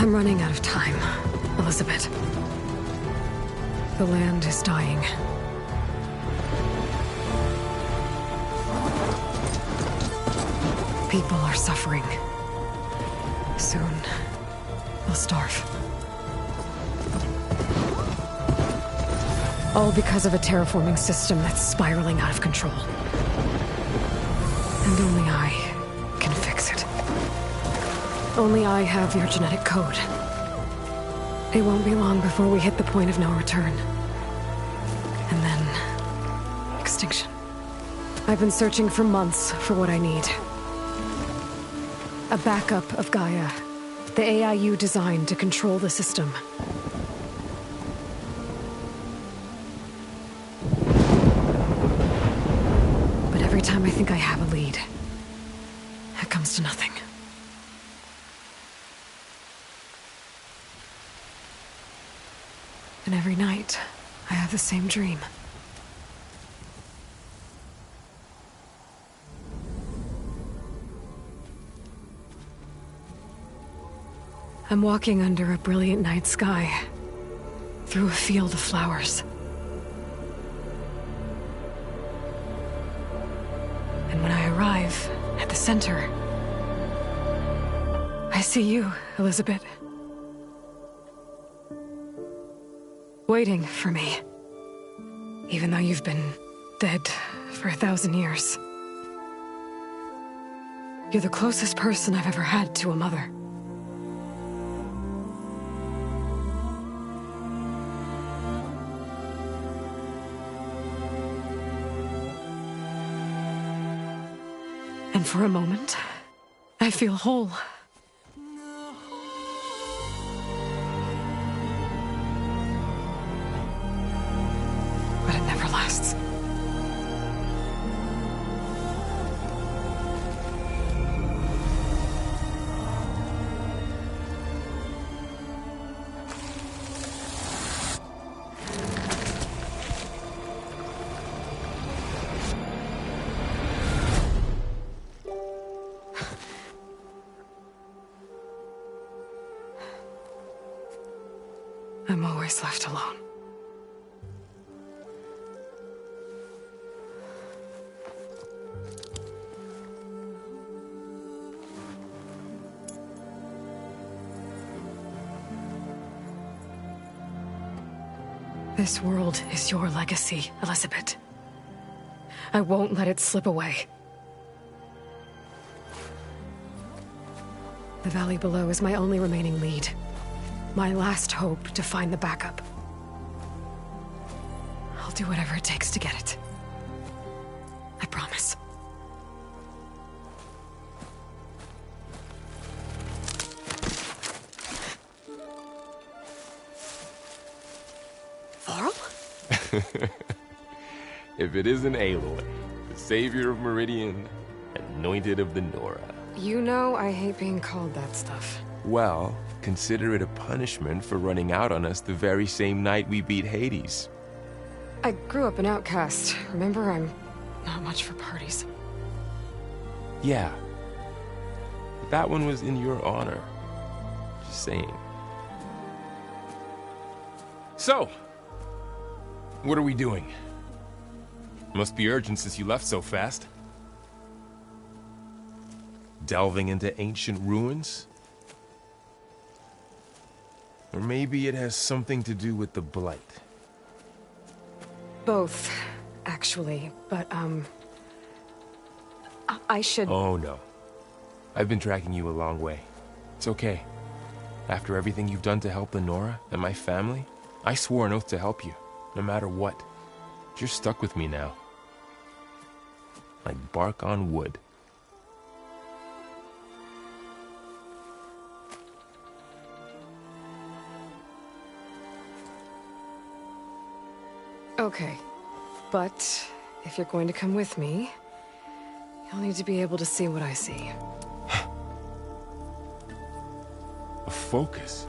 I'm running out of time, Elizabeth. The land is dying. People are suffering. Soon, they'll starve. All because of a terraforming system that's spiraling out of control. And only I can fix it. Only I have your genetic code. It won't be long before we hit the point of no return. And then... extinction. I've been searching for months for what I need. A backup of Gaia. The AI you designed to control the system. But every time I think I have a lead, it comes to nothing. And every night, I have the same dream. I'm walking under a brilliant night sky, through a field of flowers. And when I arrive at the center, I see you, Elizabeth. Waiting for me. Even though you've been dead for 1,000 years. You're the closest person I've ever had to a mother. And for a moment, I feel whole. But it never lasts. I'm always left alone. This world is your legacy, Elizabeth. I won't let it slip away. The valley below is my only remaining lead. My last hope to find the backup. I'll do whatever it takes to get it. I promise. Varl? If it isn't Aloy, the savior of Meridian, anointed of the Nora. You know I hate being called that stuff. Well, consider it a punishment for running out on us the very same night we beat Hades. I grew up an outcast. Remember, I'm not much for parties. Yeah. But that one was in your honor. Just saying. So, what are we doing? Must be urgent since you left so fast. Delving into ancient ruins? Or maybe it has something to do with the Blight. Both, actually, but, I should... Oh, no. I've been tracking you a long way. It's okay. After everything you've done to help the Nora and my family, I swore an oath to help you, no matter what. You're stuck with me now. Like bark on wood. Okay, but if you're going to come with me, you'll need to be able to see what I see. A focus?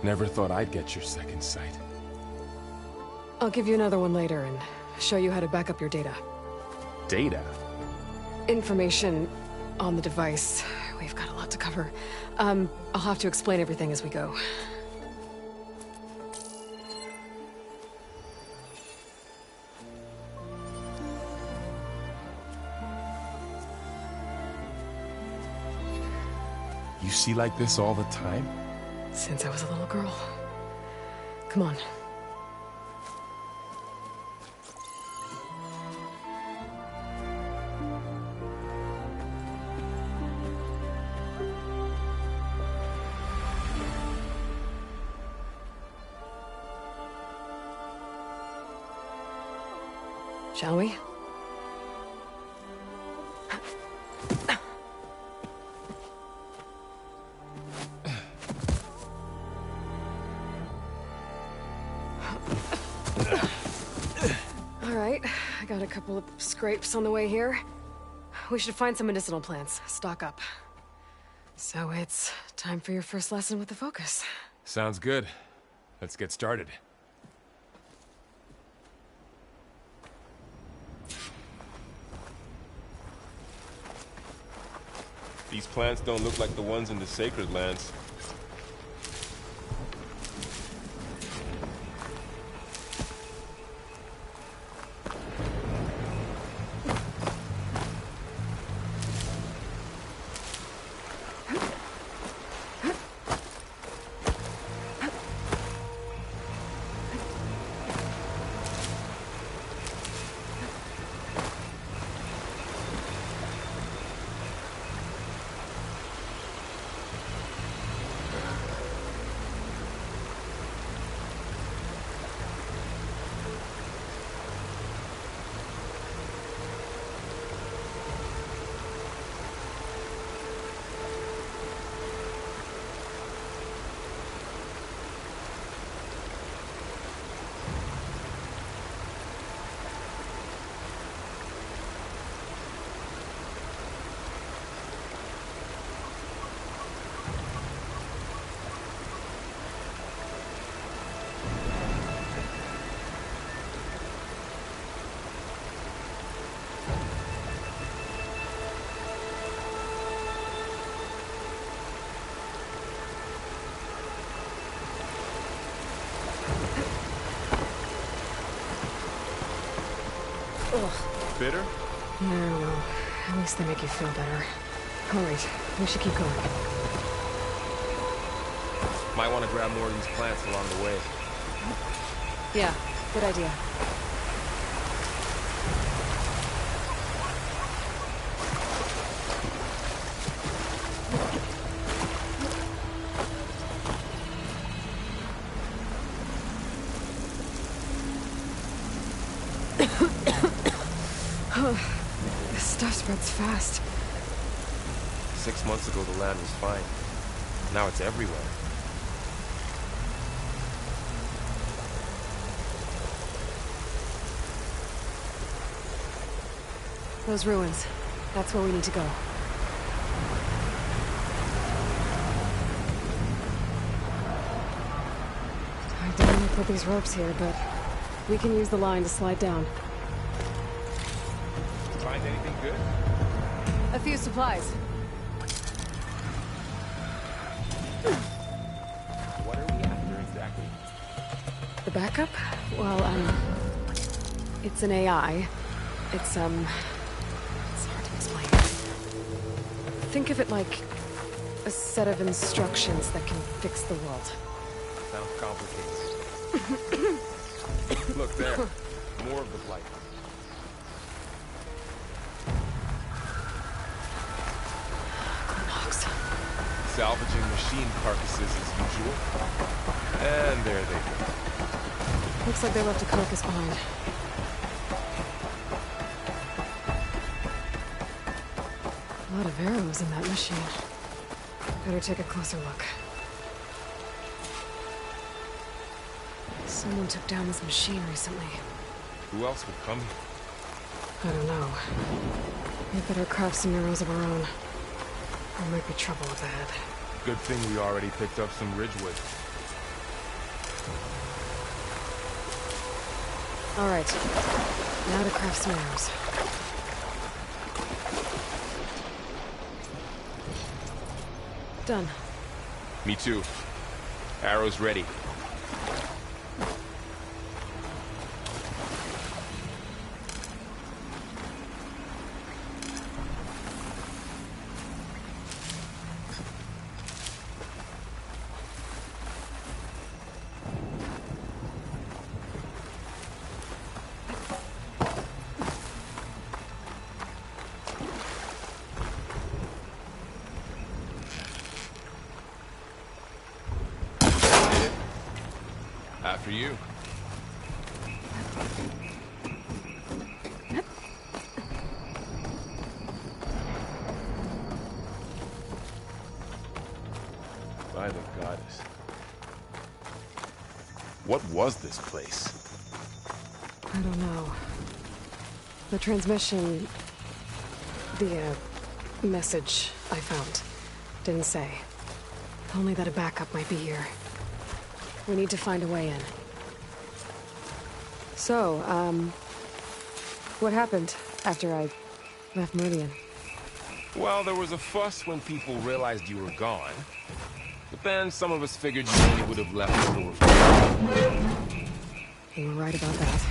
Never thought I'd get your second sight. I'll give you another one later and show you how to back up your data. Data? Information on the device we've got a lot to cover. I'll have to explain everything as we go. You see like this all the time? Since I was a little girl. Come on. Shall we? All right, I got a couple of scrapes on the way here. We should find some medicinal plants, stock up. So it's time for your first lesson with the Focus. Sounds good. Let's get started. These plants don't look like the ones in the Sacred Lands. Ugh. Bitter? Yeah, well, at least they make you feel better. All right, we should keep going. Might want to grab more of these plants along the way. Yeah, good idea. This stuff spreads fast. 6 months ago, the land was fine. Now it's everywhere. Those ruins. That's where we need to go. I don't want to put these ropes here, but we can use the line to slide down. Find anything good? A few supplies. What are we after exactly? The backup? Well, it's an AI. It's hard to explain. Think of it like a set of instructions that can fix the world. Sounds complicated. Look there. More of the blight. Knox. Salvaging machine carcasses as usual. And there they go. Looks like they left a carcass behind. A lot of arrows in that machine. Better take a closer look. Someone took down this machine recently. Who else would come here? I don't know. We better craft some arrows of our own. There might be trouble up ahead. Good thing we already picked up some ridgewood. All right. Now to craft some arrows. Done. Me too. Arrow's ready. After you. By the goddess. What was this place? I don't know. The transmission... The, message I found didn't say. Only that a backup might be here. We need to find a way in. So, what happened after I left Meridian? Well, there was a fuss when people realized you were gone. But then some of us figured you only would have left the door for You were right about that.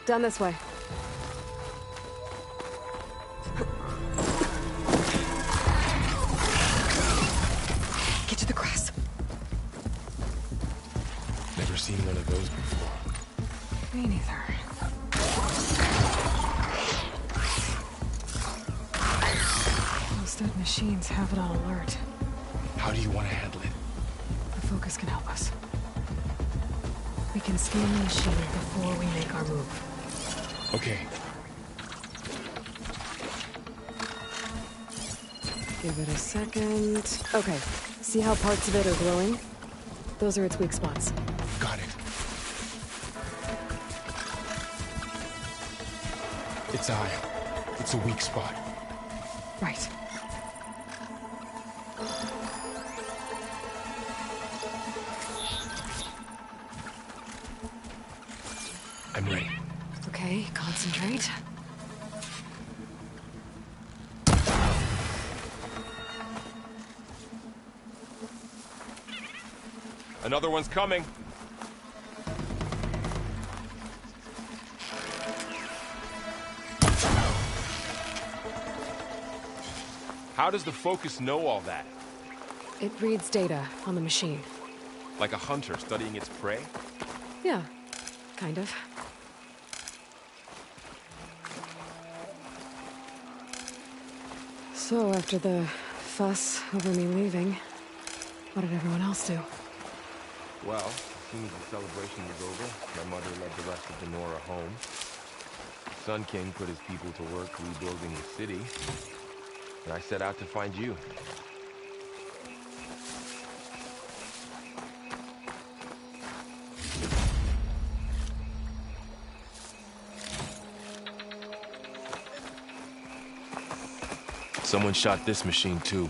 Down this way. Get to the grass. Never seen one of those before. Me neither. Those dead machines have it on alert. How do you want to handle it? The focus can help us. We can scan the machine before we make our move. Okay. Give it a second. Okay. See how parts of it are glowing? Those are its weak spots. Got it. Its eye. It's a weak spot. Right. I'm ready. Okay, concentrate. Another one's coming. How does the focus know all that? It reads data on the machine. Like a hunter studying its prey? Yeah, kind of. So, after the fuss over me leaving, what did everyone else do? Well, as soon as the celebration was over, my mother led the rest of the Nora home. The Sun King put his people to work rebuilding the city, and I set out to find you. Someone shot this machine too.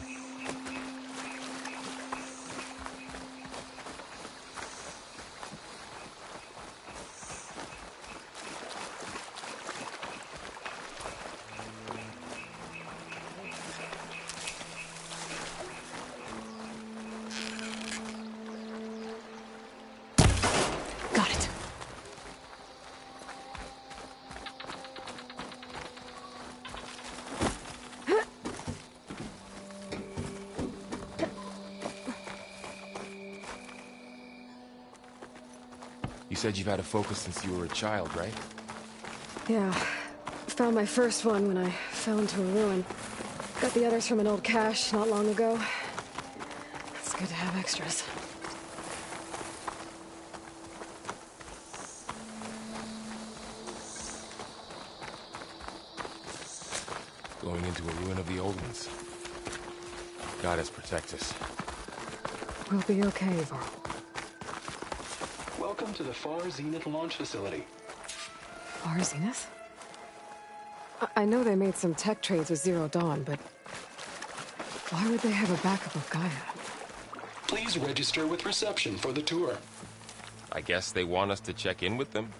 Got it. You said you've had a focus since you were a child, right? Yeah. Found my first one when I fell into a ruin. Got the others from an old cache not long ago. It's good to have extras. Going into a ruin of the old ones. Goddess protect us. We'll be okay, Varl. Welcome to the Far Zenith launch facility. Far Zenith? I know they made some tech trades with Zero Dawn, but why would they have a backup of Gaia? Please register with reception for the tour. I guess they want us to check in with them.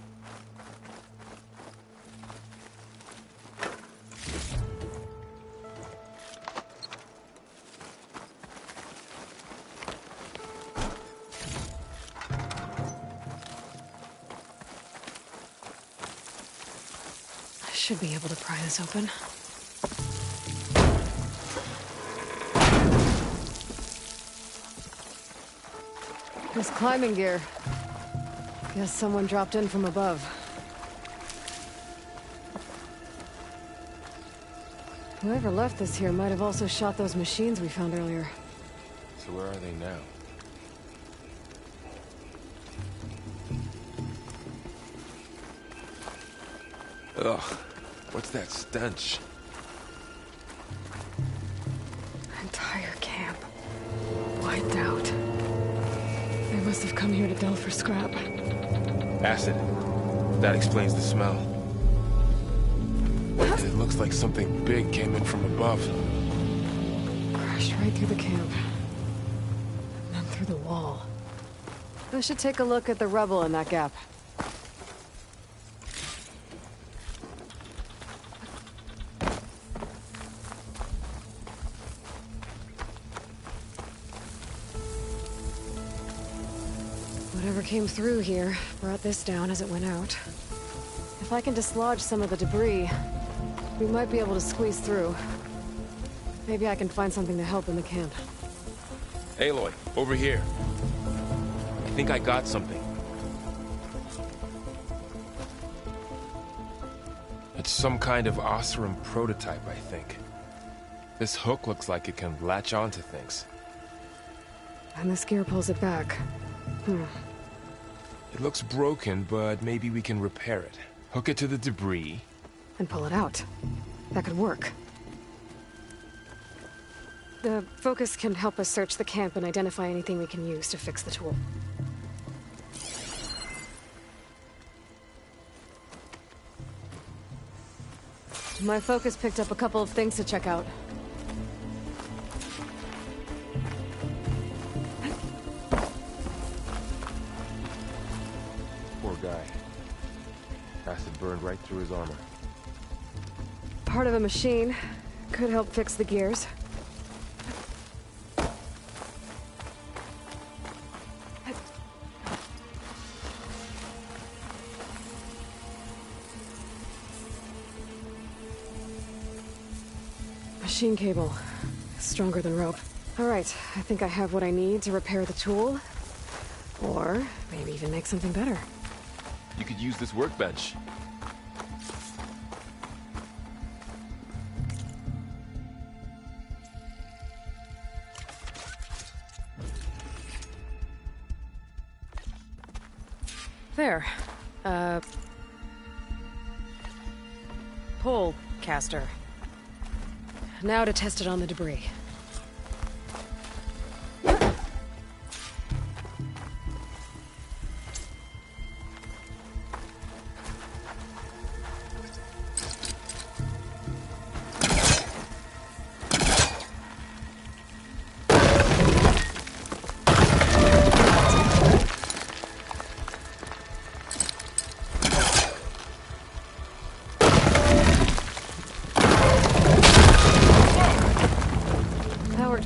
I should be able to pry this open. There's climbing gear. Guess someone dropped in from above. Whoever left this here might have also shot those machines we found earlier. So where are they now? Ugh, what's that stench? Entire camp. Wiped out. They must have come here to delve for scrap. Acid. That explains the smell. And it looks like something big came in from above. Crashed right through the camp. And then through the wall. I should take a look at the rubble in that gap. Whatever came through here brought this down as it went out. If I can dislodge some of the debris, we might be able to squeeze through. Maybe I can find something to help in the camp. Aloy, over here. I think I got something. It's some kind of Osram prototype, I think. This hook looks like it can latch onto things. And this gear pulls it back. It looks broken, but maybe we can repair it. Hook it to the debris. And pull it out. That could work. The focus can help us search the camp and identify anything we can use to fix the tool. My focus picked up a couple of things to check out. Poor guy. Acid burned right through his armor. Part of a machine. Could help fix the gears. Machine cable. Stronger than rope. Alright, I think I have what I need to repair the tool. Or maybe even make something better. You could use this workbench. There. Pole caster. Now to test it on the debris.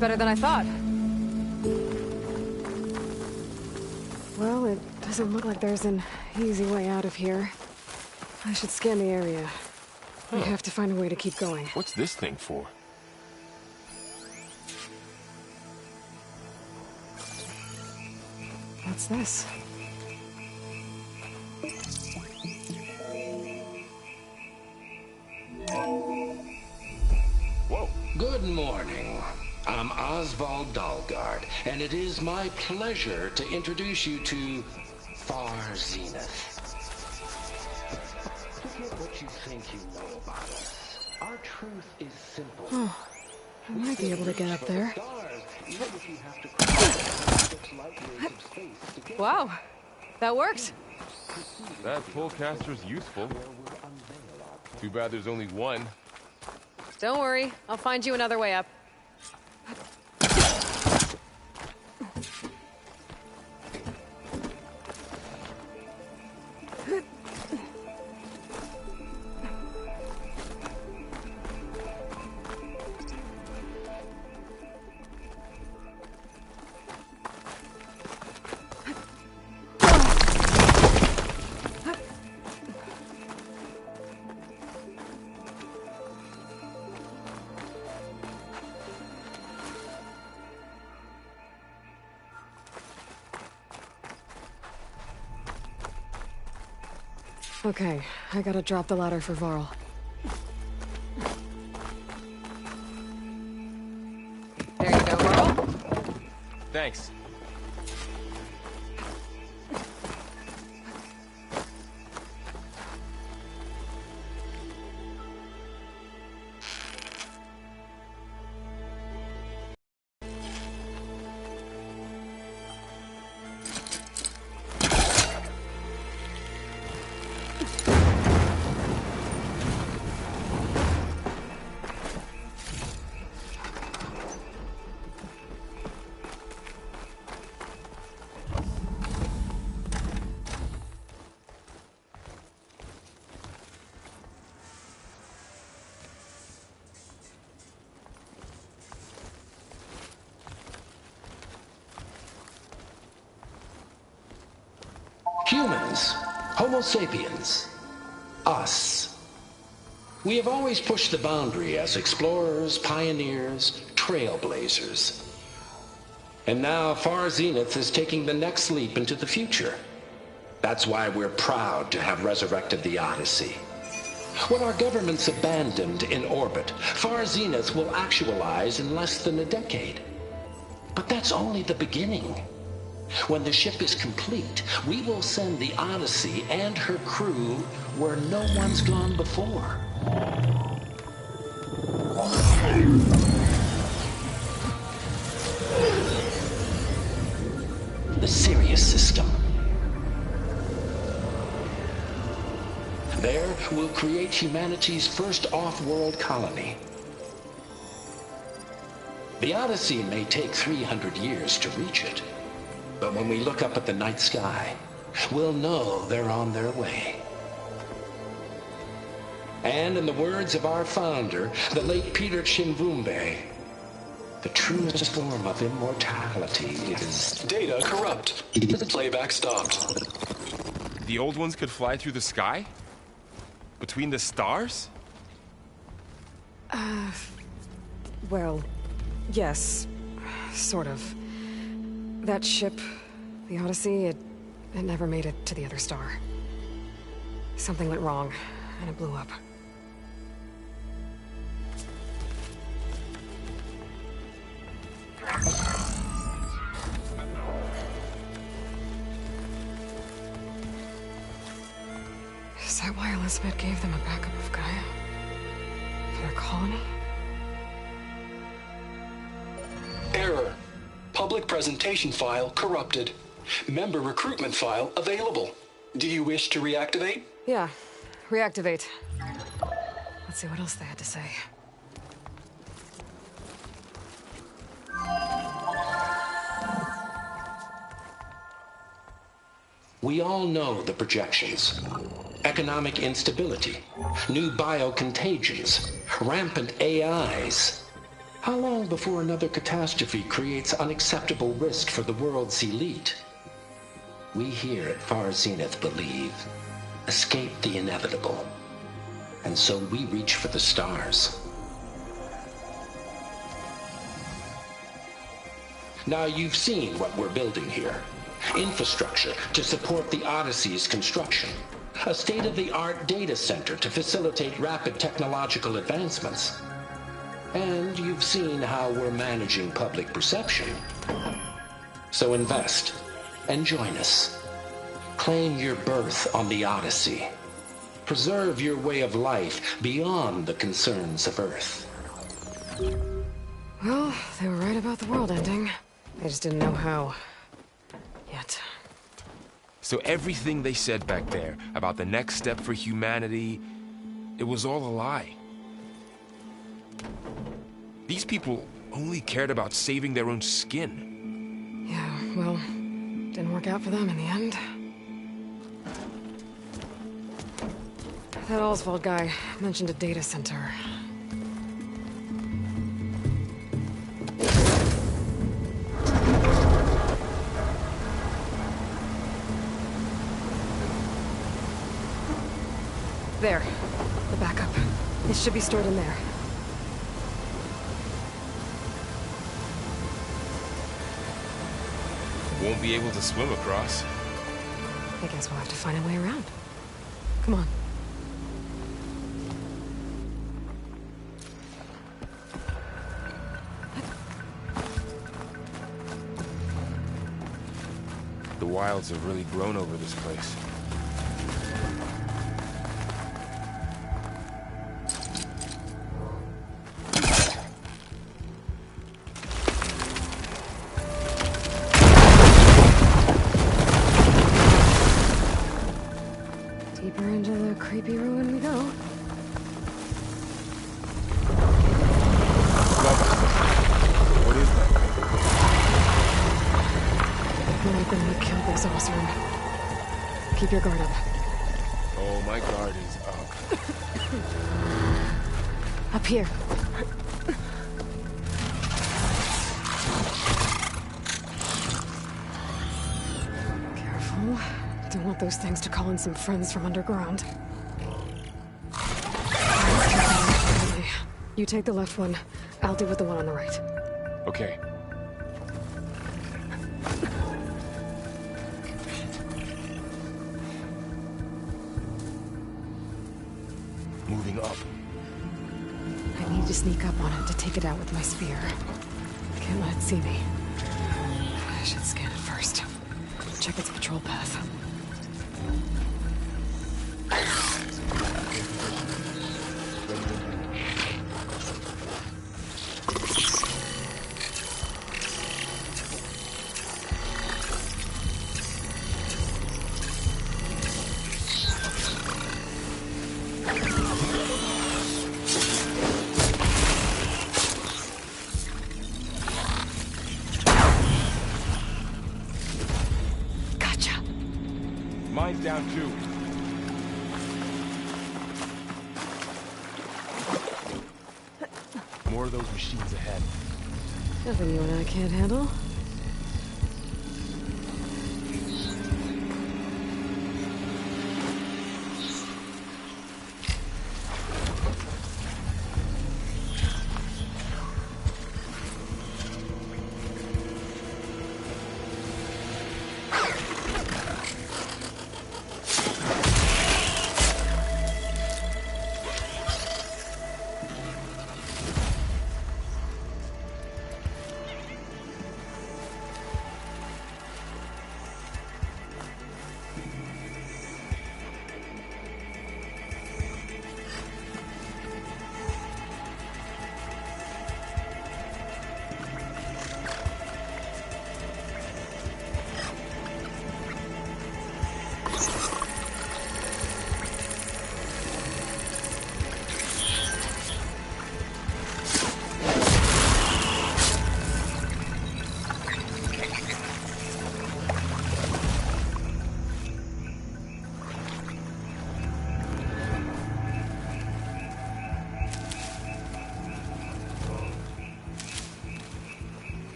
Better than I thought. Well, it doesn't look like there's an easy way out of here. I should scan the area. We have to find a way to keep going. What's this thing for? What's this? Whoa. Good morning. I'm Oswald Dalgard, and it is my pleasure to introduce you to Far Zenith. Forget what you think you know about us. Our truth is simple. I might be able to get up there. Wow, that worked. That pullcaster's useful. Too bad there's only one. Don't worry, I'll find you another way up. Okay, I gotta drop the ladder for Varl. There you go, Varl. Thanks. Humans, Homo sapiens, us. We have always pushed the boundary as explorers, pioneers, trailblazers. And now Far Zenith is taking the next leap into the future. That's why we're proud to have resurrected the Odyssey. What our governments abandoned in orbit, Far Zenith will actualize in less than a decade. But that's only the beginning. When the ship is complete, we will send the Odyssey and her crew where no one's gone before. The Sirius system. There, we'll create humanity's first off-world colony. The Odyssey may take 300 years to reach it. But when we look up at the night sky, we'll know they're on their way. And in the words of our founder, the late Peter Chimvumbe, the truest form of immortality is... Data corrupt. Playback stopped. The old ones could fly through the sky? Between the stars? Well, yes, sort of. That ship, the Odyssey, it never made it to the other star. Something went wrong, and it blew up. Is that why Elizabeth gave them a backup of Gaia? For their colony? Error. Public presentation file corrupted. Member recruitment file available. Do you wish to reactivate? Yeah, reactivate. Let's see what else they had to say. We all know the projections. Economic instability, new biocontagions, rampant AIs. How long before another catastrophe creates unacceptable risk for the world's elite? We here at Far Zenith believe, escape the inevitable. And so we reach for the stars. Now you've seen what we're building here. Infrastructure to support the Odyssey's construction. A state-of-the-art data center to facilitate rapid technological advancements. And you've seen how we're managing public perception. So invest and join us. Claim your berth on the Odyssey. Preserve your way of life beyond the concerns of Earth. Well, they were right about the world ending. I just didn't know how. Yet. So everything they said back there about the next step for humanity, it was all a lie. These people only cared about saving their own skin. Yeah, well, didn't work out for them in the end. That Oswald guy mentioned a data center. There. The backup. It should be stored in there. Won't be able to swim across. I guess we'll have to find a way around. Come on. The wilds have really grown over this place. Deeper into the creepy ruin we go. What is that? Might have been what killed this Osram. Keep your guard up. Oh, my guard is up. Up here. Careful. Don't want those things to call in some friends from underground. You take the left one. I'll deal with the one on the right. Okay. Moving up. I need to sneak up on it to take it out with my spear. Can't let it see me. I should scan it first. Check its patrol path. Gotcha. Mine's down too. More of those machines ahead. Nothing you and I can't handle.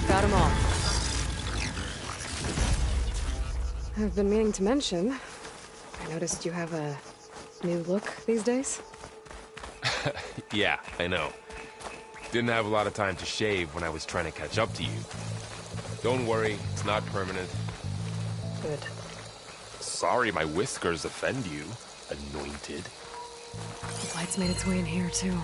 Got 'em all. I've been meaning to mention, I noticed you have a new look these days. Yeah, I know. Didn't have a lot of time to shave when I was trying to catch up to you. Don't worry, it's not permanent. Good. Sorry my whiskers offend you, anointed. The light's made its way in here, too.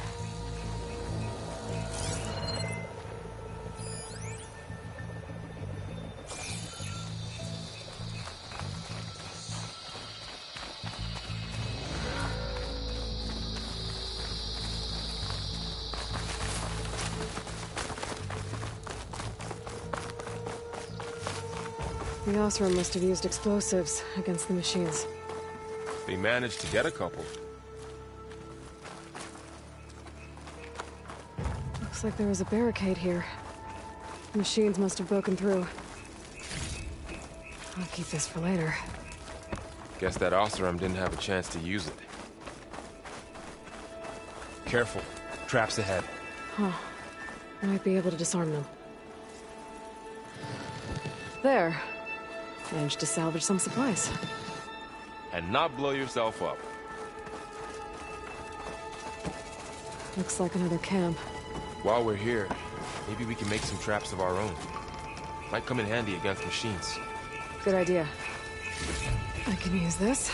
The Osram must have used explosives against the machines. They managed to get a couple. Looks like there was a barricade here. The machines must have broken through. I'll keep this for later. Guess that Osram didn't have a chance to use it. Careful. Traps ahead. Huh. Might be able to disarm them. There. Managed to salvage some supplies. And not blow yourself up. Looks like another camp. While we're here, maybe we can make some traps of our own. Might come in handy against machines. Good idea. I can use this.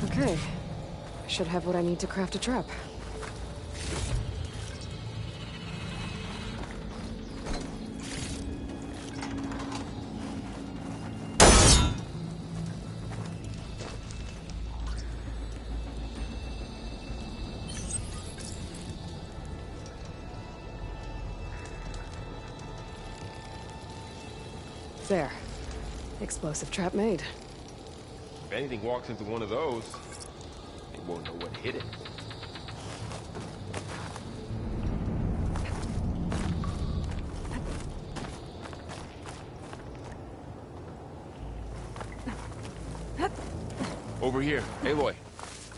Okay. I should have what I need to craft a trap. There. Explosive trap made. If anything walks into one of those, they won't know what hit it. Over here. Aloy, I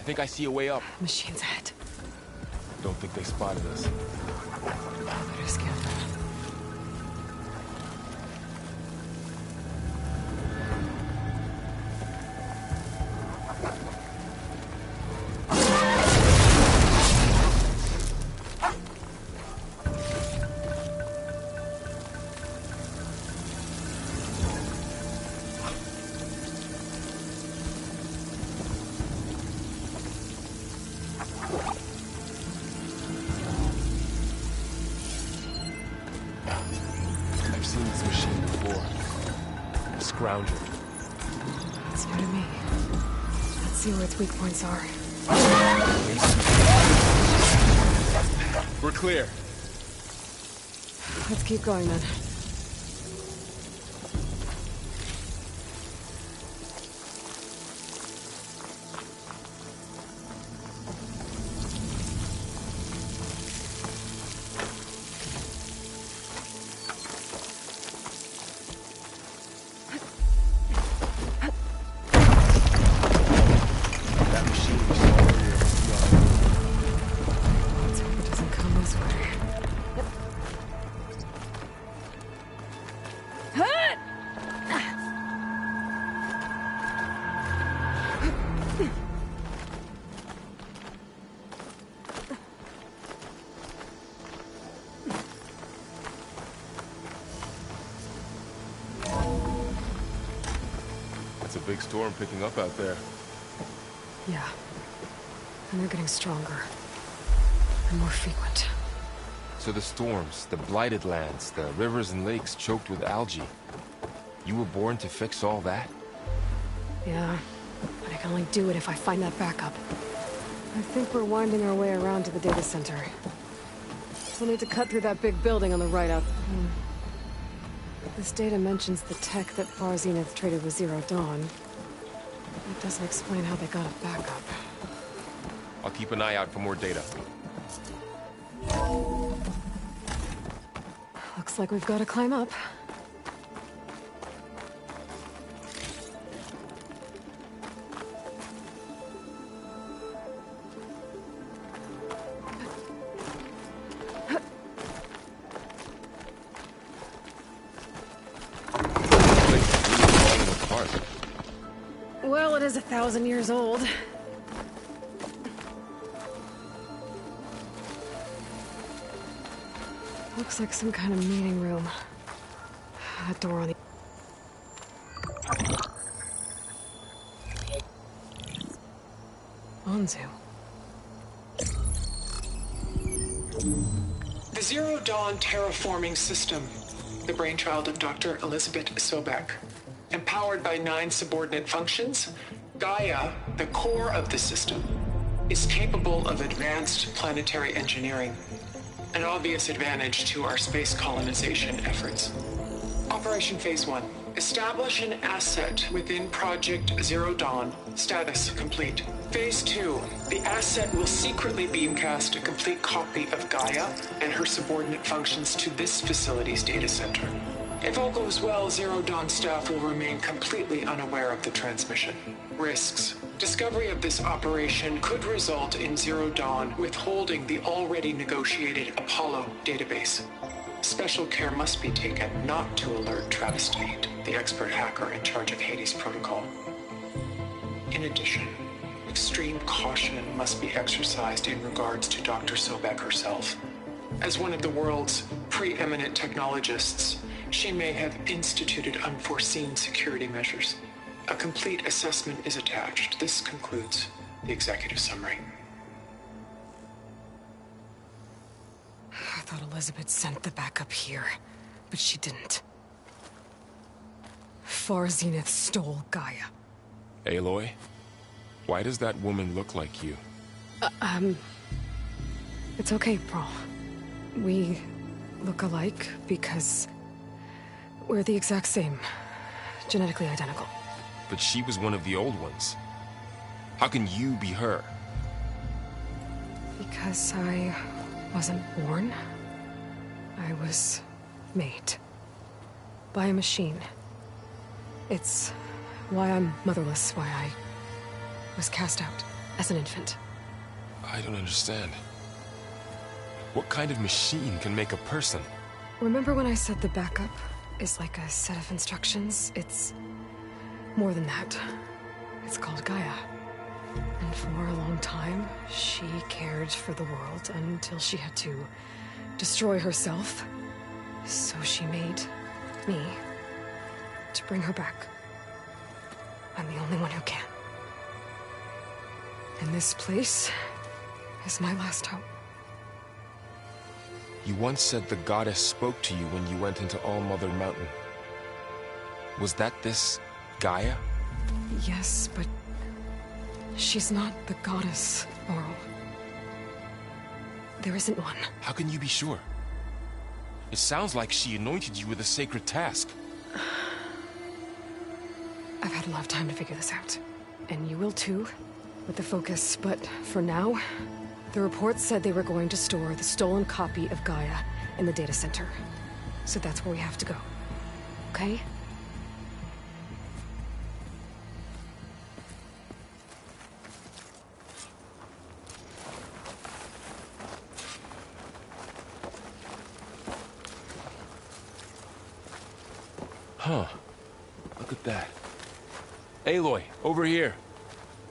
think I see a way up. Machines ahead. Don't think they spotted us. Better scan them. I've seen this machine before. Scrounger. It's new to me. Let's see where its weak points are. We're clear. Let's keep going then. That machine was already Let's hope it doesn't come this way. It's a big storm picking up out there. Yeah. And they're getting stronger. And more frequent. So the storms, the blighted lands, the rivers and lakes choked with algae. You were born to fix all that? Yeah. But I can only do it if I find that backup. I think we're winding our way around to the data center. We'll need to cut through that big building on the right out. This data mentions the tech that Far Zenith traded with Zero Dawn. It doesn't explain how they got a backup. I'll keep an eye out for more data. Looks like we've got to climb up. Well, it is 1,000 years old. Looks like some kind of meeting room. That door on the... Anzu. The Zero Dawn terraforming system, the brainchild of Dr. Elizabeth Sobek. Empowered by 9 subordinate functions, Gaia, the core of the system, is capable of advanced planetary engineering, an obvious advantage to our space colonization efforts. Operation Phase 1. Establish an asset within Project Zero Dawn. Status complete. Phase 2. The asset will secretly beamcast a complete copy of Gaia and her subordinate functions to this facility's data center. If all goes well, Zero Dawn staff will remain completely unaware of the transmission. Risks. Discovery of this operation could result in Zero Dawn withholding the already negotiated Apollo database. Special care must be taken not to alert Travis Tate, the expert hacker in charge of Hades Protocol. In addition, extreme caution must be exercised in regards to Dr. Sobek herself. As one of the world's preeminent technologists, she may have instituted unforeseen security measures. A complete assessment is attached. This concludes the executive summary. I thought Elizabeth sent the backup here, but she didn't. Far Zenith stole Gaia. Aloy? Why does that woman look like you? It's okay, Pearl. We look alike because we're the exact same. Genetically identical. But she was one of the old ones. How can you be her? Because I wasn't born. I was made. By a machine. It's why I'm motherless, why I was cast out as an infant. I don't understand. What kind of machine can make a person? Remember when I said the backup is like a set of instructions? It's more than that. It's called Gaia. And for a long time, she cared for the world until she had to destroy herself. So she made me to bring her back. I'm the only one who can. And this place is my last hope. You once said the goddess spoke to you when you went into All-Mother Mountain. Was that this Gaia? Yes, but she's not the goddess, Laurel. There isn't one. How can you be sure? It sounds like she anointed you with a sacred task. I've had a lot of time to figure this out. And you will too, with the focus. But for now, the report said they were going to store the stolen copy of Gaia in the data center. So that's where we have to go. Okay? Huh. Look at that. Aloy, over here.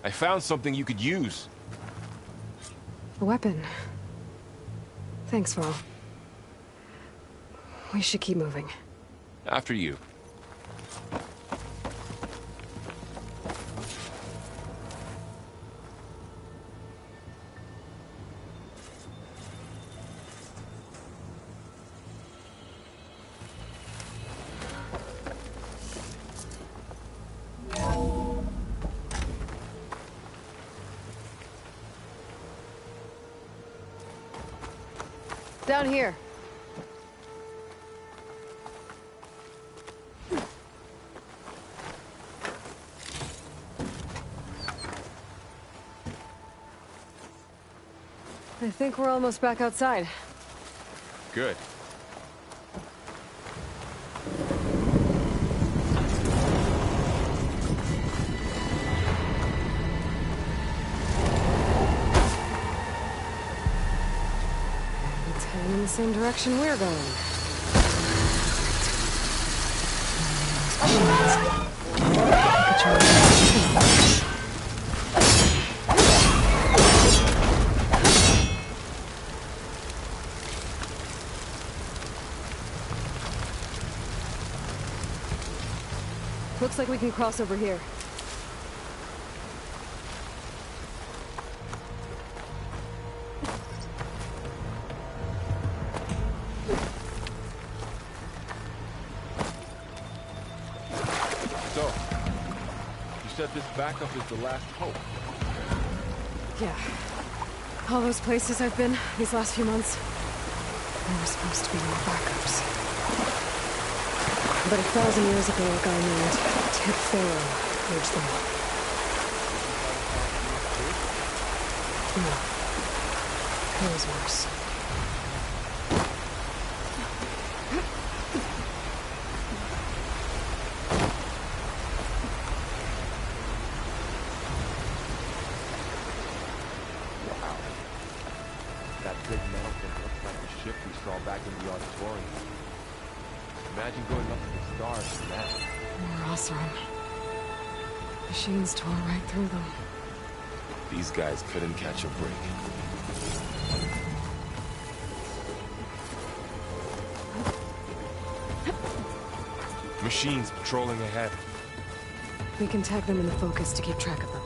I found something you could use. A weapon. Thanks, Val. We should keep moving. After you. Down here. I think we're almost back outside. Good. It's heading in the same direction we're going. Looks like we can cross over here. So, you said this backup is the last hope. Yeah. All those places I've been these last few months, there were supposed to be more backups. But 1,000 years ago, a guy named Ted Pharaoh urged them all. No. It was worse. That big metal thing looks like the ship we saw back in the auditorium. Imagine going up to the stars in that. More Osram. Machines tore right through them. These guys couldn't catch a break. Machines patrolling ahead. We can tag them in the focus to keep track of them.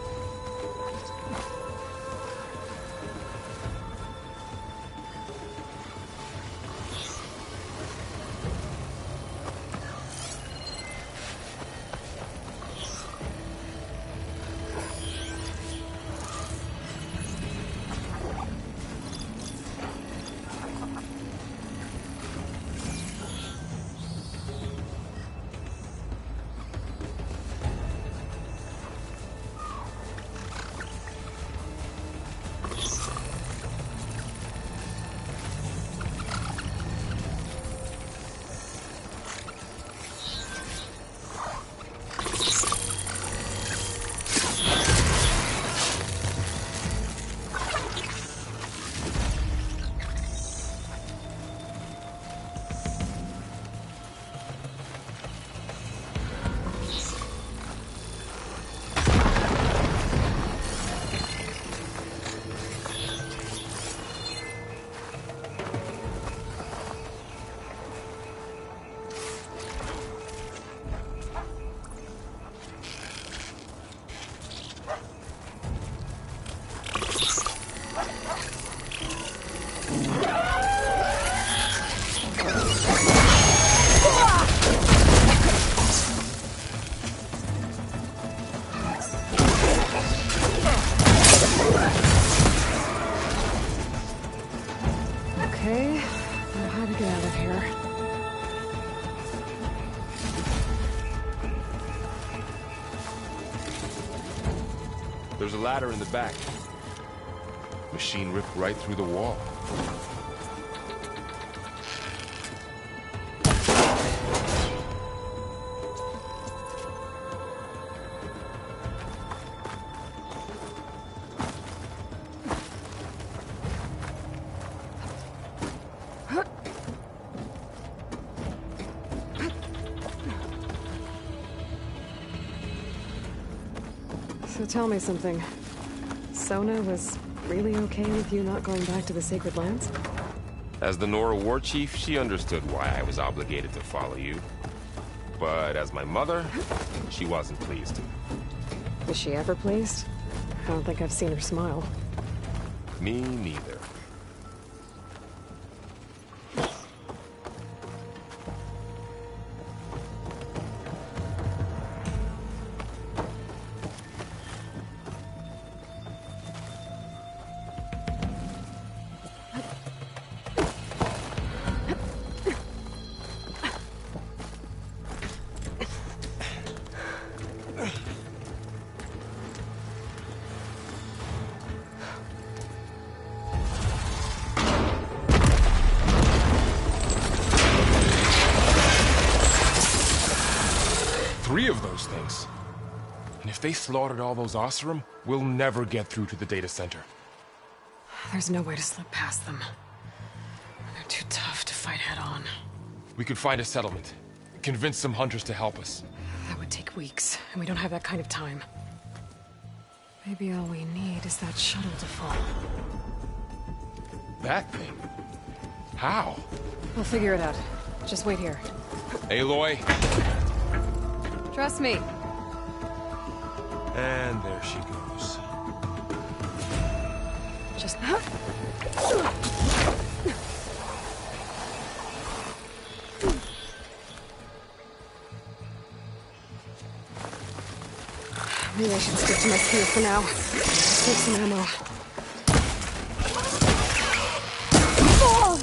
Okay, now how to get out of here? There's a ladder in the back. Machine ripped right through the wall. So tell me something. Sona was really okay with you not going back to the Sacred Lands? As the Nora war chief, she understood why I was obligated to follow you. But as my mother, she wasn't pleased. Is she ever pleased? I don't think I've seen her smile. Me neither. Three of those things. And if they slaughtered all those Osram, we'll never get through to the data center. There's no way to slip past them. They're too tough to fight head-on. We could find a settlement. Convince some hunters to help us. That would take weeks, and we don't have that kind of time. Maybe all we need is that shuttle to fall. That thing? How? We'll figure it out. Just wait here. Aloy? Trust me, And there she goes. Just... Maybe I should stick to my spear for now. Save some ammo. Oh!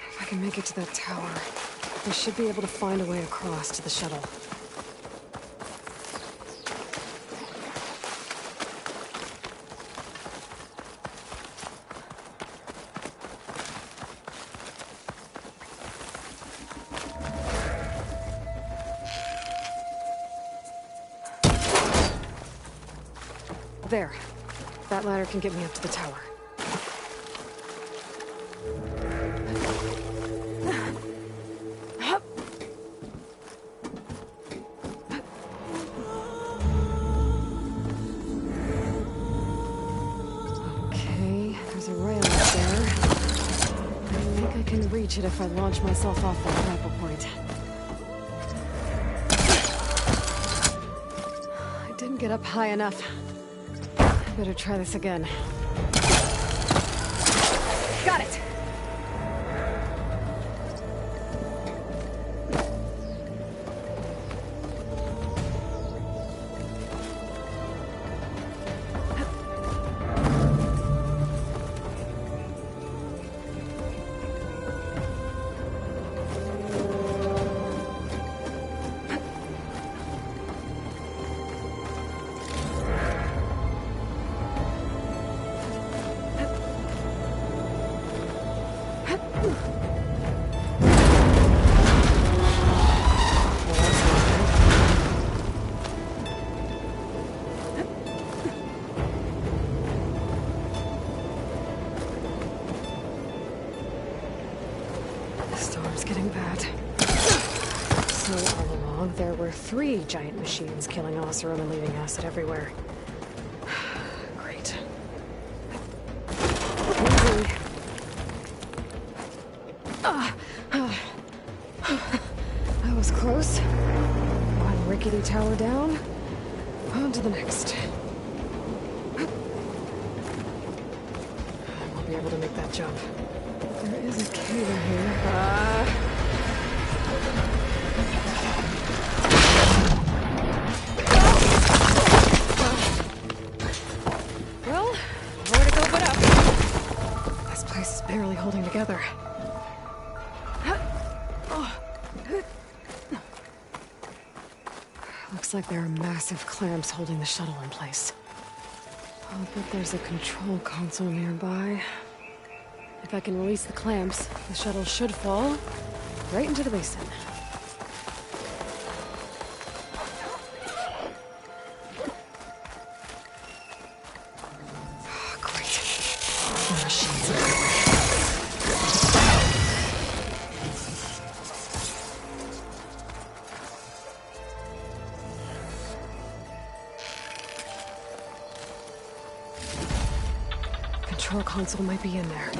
If I can make it to that tower, I should be able to find a way across to the shuttle. There. That ladder can get me up to the tower. Okay, there's a rail up there. I think I can reach it if I launch myself off that grapple point. I didn't get up high enough. Better try this again. Got it! The storm's getting bad. So all along, there were 3 giant machines killing Oseram and leaving acid everywhere. Great. Easy. That was close. One rickety tower down. On to the next. I won't be able to make that jump. There is a cave in here. Well, nowhere to go but up. This place is barely holding together. Looks like there are massive clamps holding the shuttle in place. I'll bet there's a control console nearby. If I can release the clamps, the shuttle should fall right into the basin. Oh, great. More machines everywhere. Control console might be in there.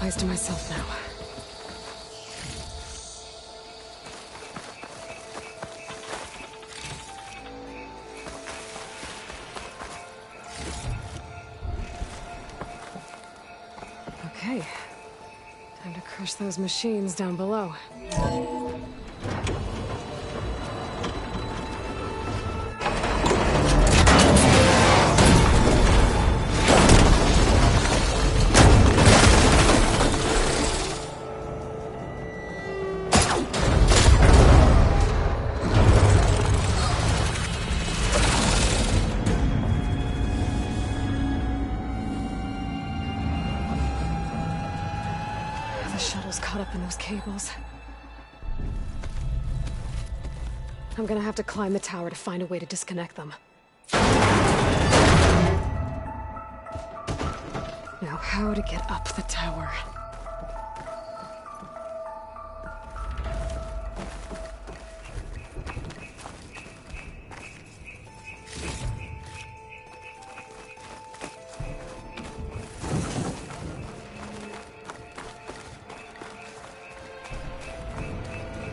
To myself now. Okay. Time to crush those machines down below. The shuttle's caught up in those cables. I'm gonna have to climb the tower to find a way to disconnect them. Now, how to get up the tower?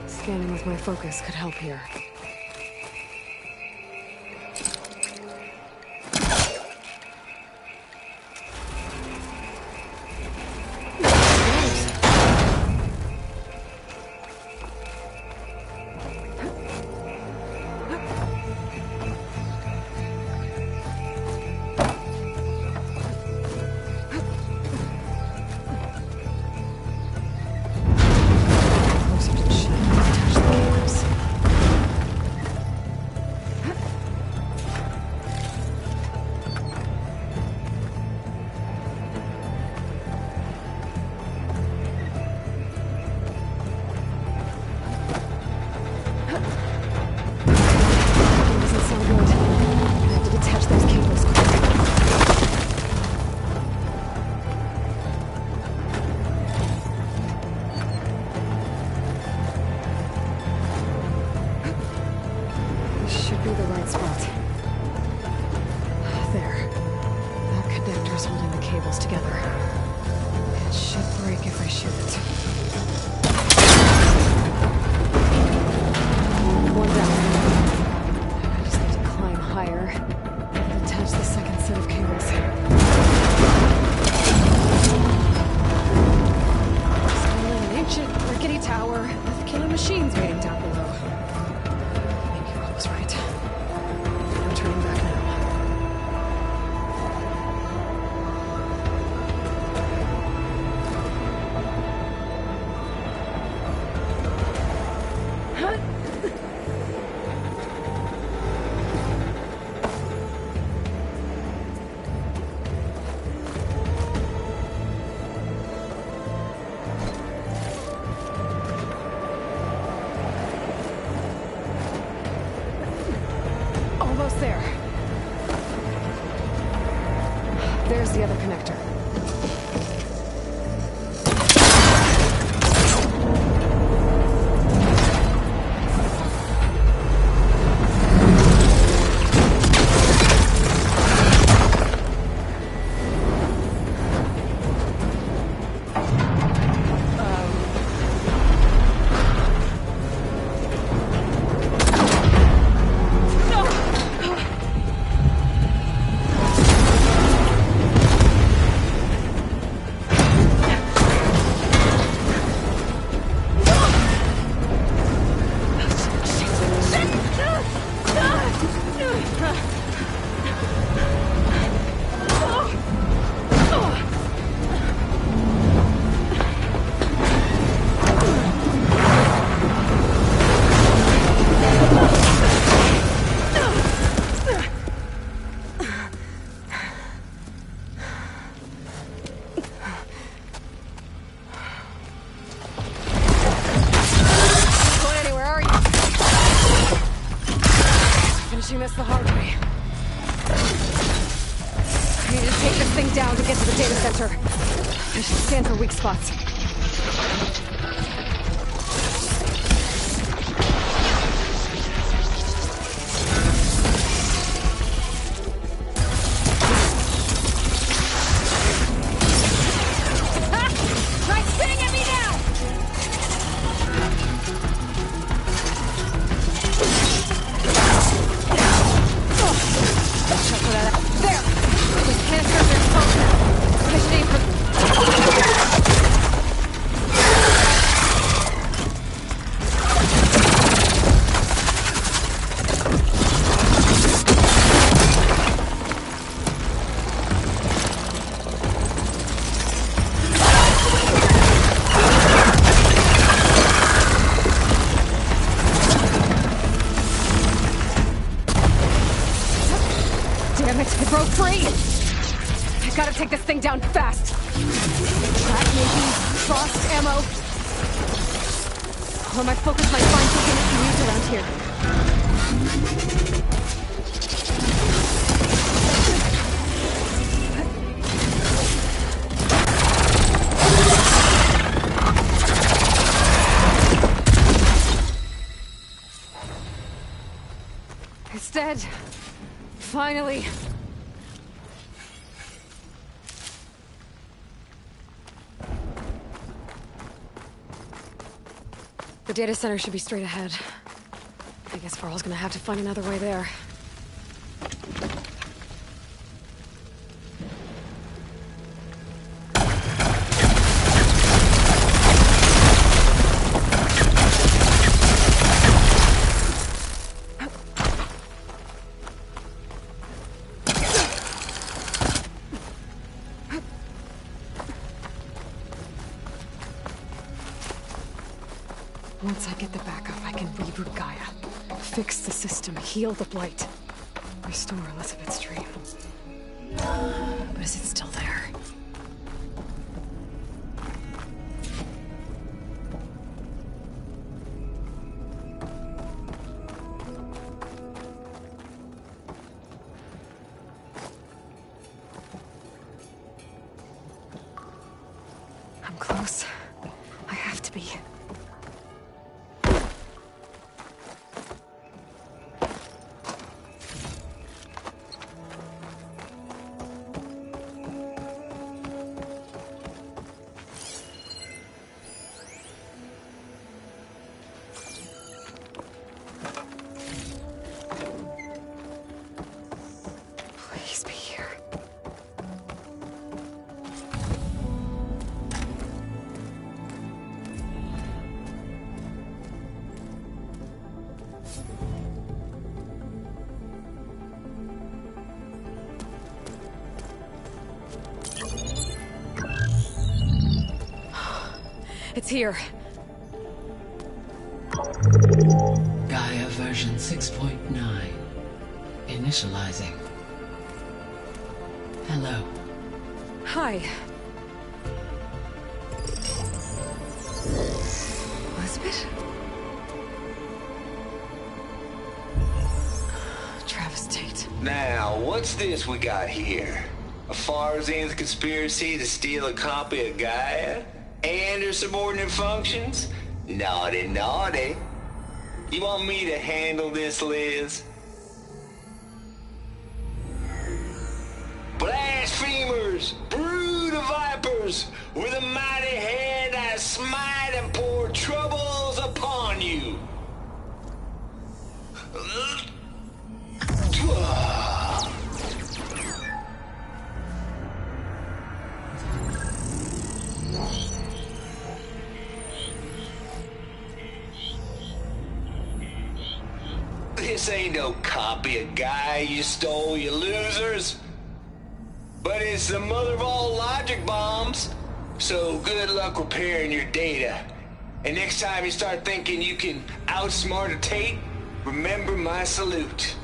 Scanning with my focus could help here. There's the other connector. This the hard way. I need to take this thing down to get to the data center. I should scan for weak spots. There! The canisters are exposed now. I should aim for... free! I gotta take this thing down fast. Crack maybe, frost ammo. Or my focus might find something I can use around here. It's dead. Finally. The data center should be straight ahead. I guess Varl's gonna have to find another way there. Once I get the backup, I can reboot Gaia, fix the system, heal the Blight, restore Elizabeth's dream. But is it still there? I'm close. I have to be. Please be here. It's here. Gaia version 6.9. Initializing. Hello. Hi. Elizabeth? Travis Tate. Now, what's this we got here? A Farzian's conspiracy to steal a copy of Gaia? And her subordinate functions? Naughty, naughty. You want me to handle this, Liz? Blasphemers! Brood of vipers! With a mighty hand I smite and pour troubles upon you! This ain't no copy of Gaia you stole, you losers. But it's the mother of all logic bombs. So good luck repairing your data. And next time you start thinking you can outsmart a Tate, remember my salute.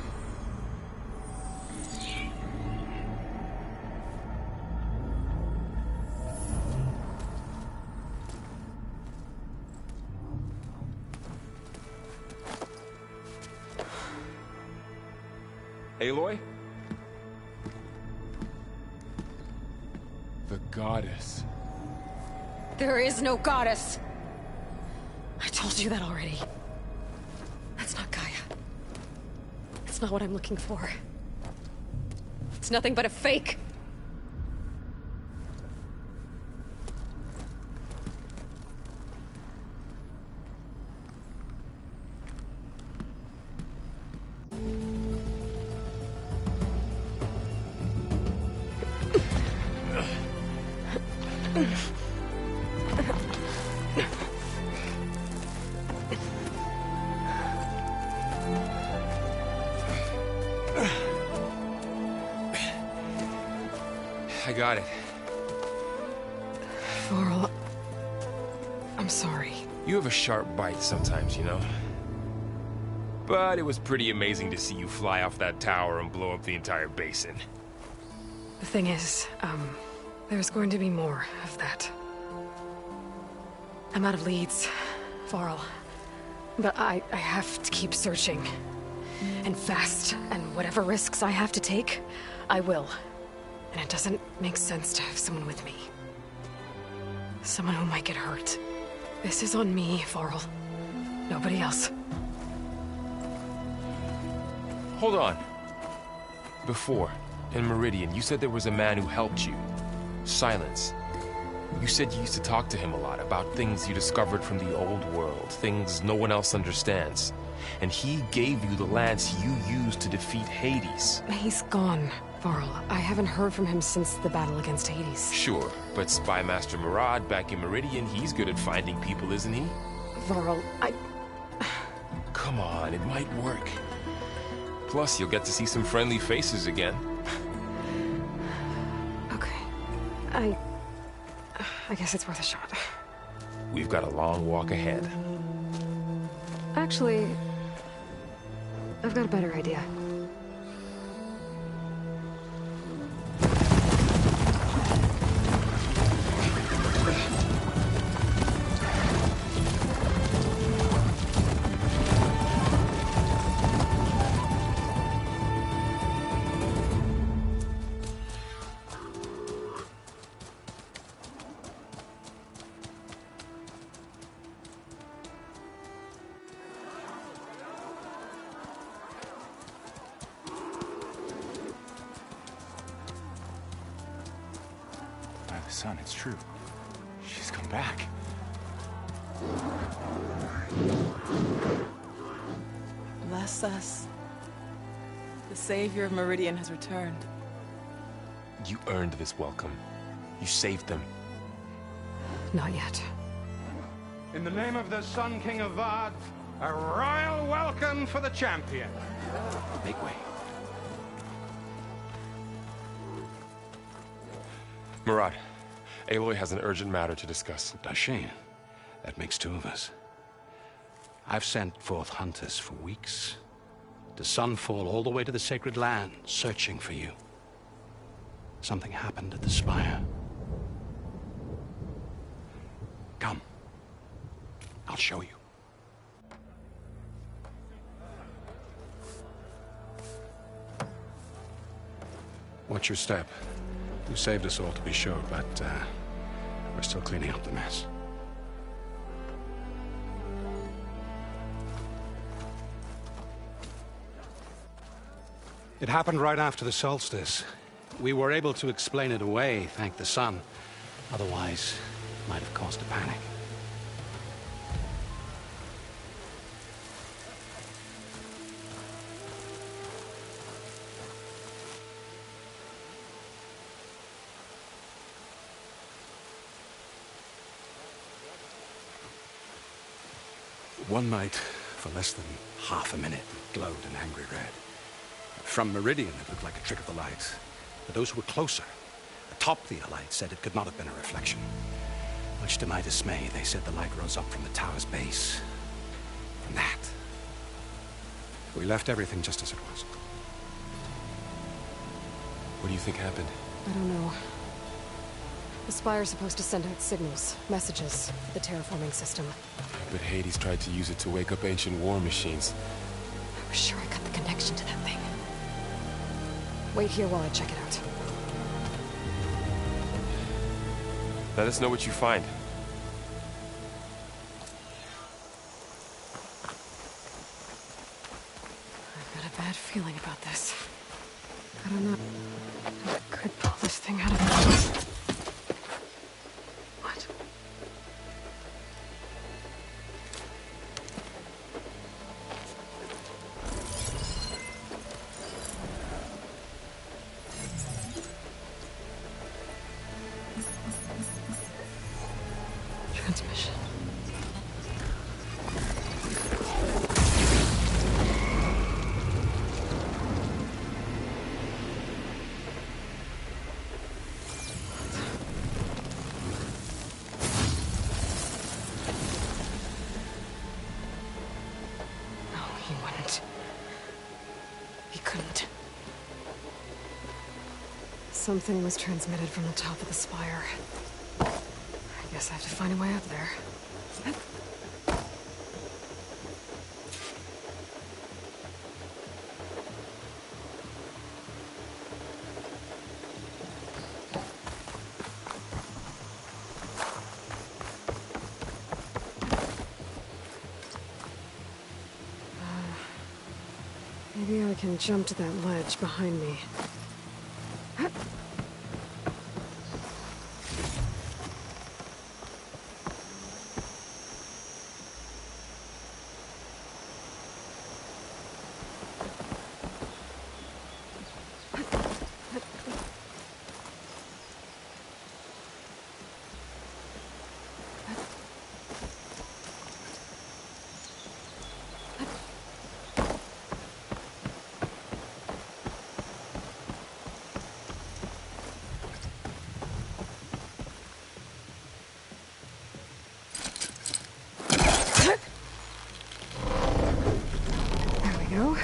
Aloy? The goddess. There is no goddess. I told you that already. That's not Gaia. It's not what I'm looking for. It's nothing but a fake. I got it. Varl, I'm sorry. You have a sharp bite sometimes, you know? But it was pretty amazing to see you fly off that tower and blow up the entire basin. The thing is, there's going to be more of that. I'm out of leads, Varl. But I have to keep searching. And fast, and whatever risks I have to take, I will. And it doesn't make sense to have someone with me. Someone who might get hurt. This is on me, Varl. Nobody else. Hold on. Before, in Meridian, you said there was a man who helped you. Silence. You said you used to talk to him a lot about things you discovered from the old world, things no one else understands. And he gave you the lance you used to defeat Hades. He's gone, Varl. I haven't heard from him since the battle against Hades. Sure, but Spy Master Murad back in Meridian, he's good at finding people, isn't he? Varl, Come on, it might work. Plus, you'll get to see some friendly faces again. Okay. I guess it's worth a shot. We've got a long walk ahead. Actually, I've got a better idea. Son, it's true. She's come back. Bless us. The savior of Meridian has returned. You earned this welcome. You saved them. Not yet. In the name of the Sun King of Vard, a royal welcome for the champion. Make way. Murad, Aloy has an urgent matter to discuss. Does she? That makes two of us. I've sent forth hunters for weeks. To Sunfall, all the way to the Sacred Land, searching for you. Something happened at the Spire. Come. I'll show you. Watch your step. You saved us all, to be sure, but we're still cleaning up the mess. It happened right after the solstice. We were able to explain it away, thank the sun. Otherwise, it might have caused a panic. One night, for less than half a minute, it glowed an angry red. From Meridian, it looked like a trick of the light. But those who were closer, atop the light, said it could not have been a reflection. Much to my dismay, they said the light rose up from the tower's base. From that. We left everything just as it was. What do you think happened? I don't know. The Spire's supposed to send out signals, messages, for the terraforming system. But Hades tried to use it to wake up ancient war machines. I was sure I got the connection to that thing. Wait here while I check it out. Let us know what you find. I've got a bad feeling about this. I don't know if I could pull this thing out of the... What? Something was transmitted from the top of the spire. I guess I have to find a way up there. Maybe I can jump to that ledge behind me. Go.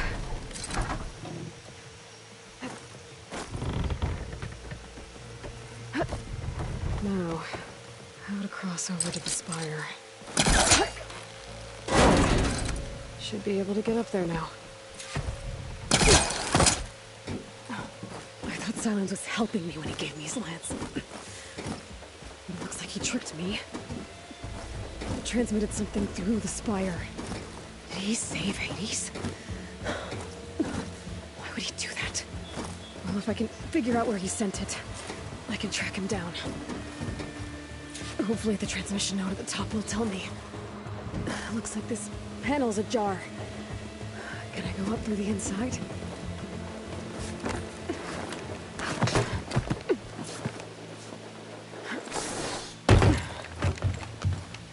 Now, how to cross over to the spire. Should be able to get up there now. I thought Silence was helping me when he gave me his lance. It looks like he tricked me. He transmitted something through the spire. Did he save Hades? Why would he do that? Well, if I can figure out where he sent it, I can track him down. Hopefully the transmission node at the top will tell me. Looks like this panel's ajar. Can I go up through the inside?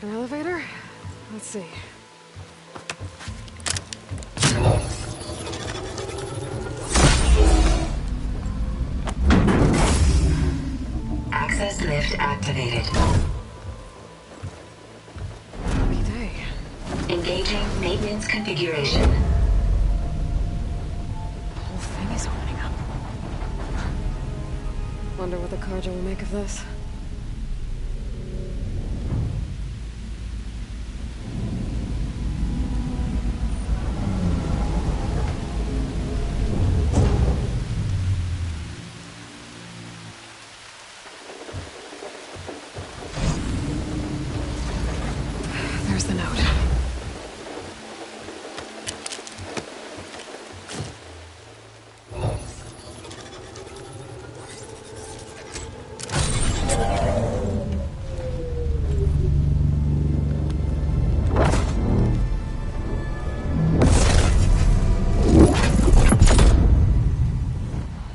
An elevator? Let's see. Access lift activated. Happy day. Engaging maintenance configuration. The whole thing is opening up. Wonder what the Carja will make of this. There's the note.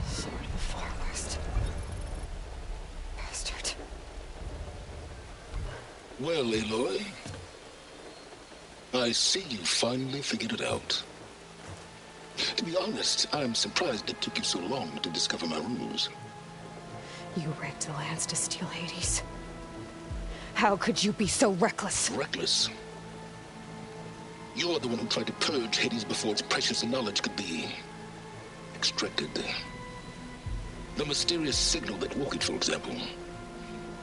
Sword of the Far West. Bastard. Well, Aloy, I see you finally figured it out. To be honest, I'm surprised it took you so long to discover my ruse. You rigged the lance to steal Hades. How could you be so reckless? Reckless? You're the one who tried to purge Hades before its precious knowledge could be extracted. The mysterious signal that woke it, for example.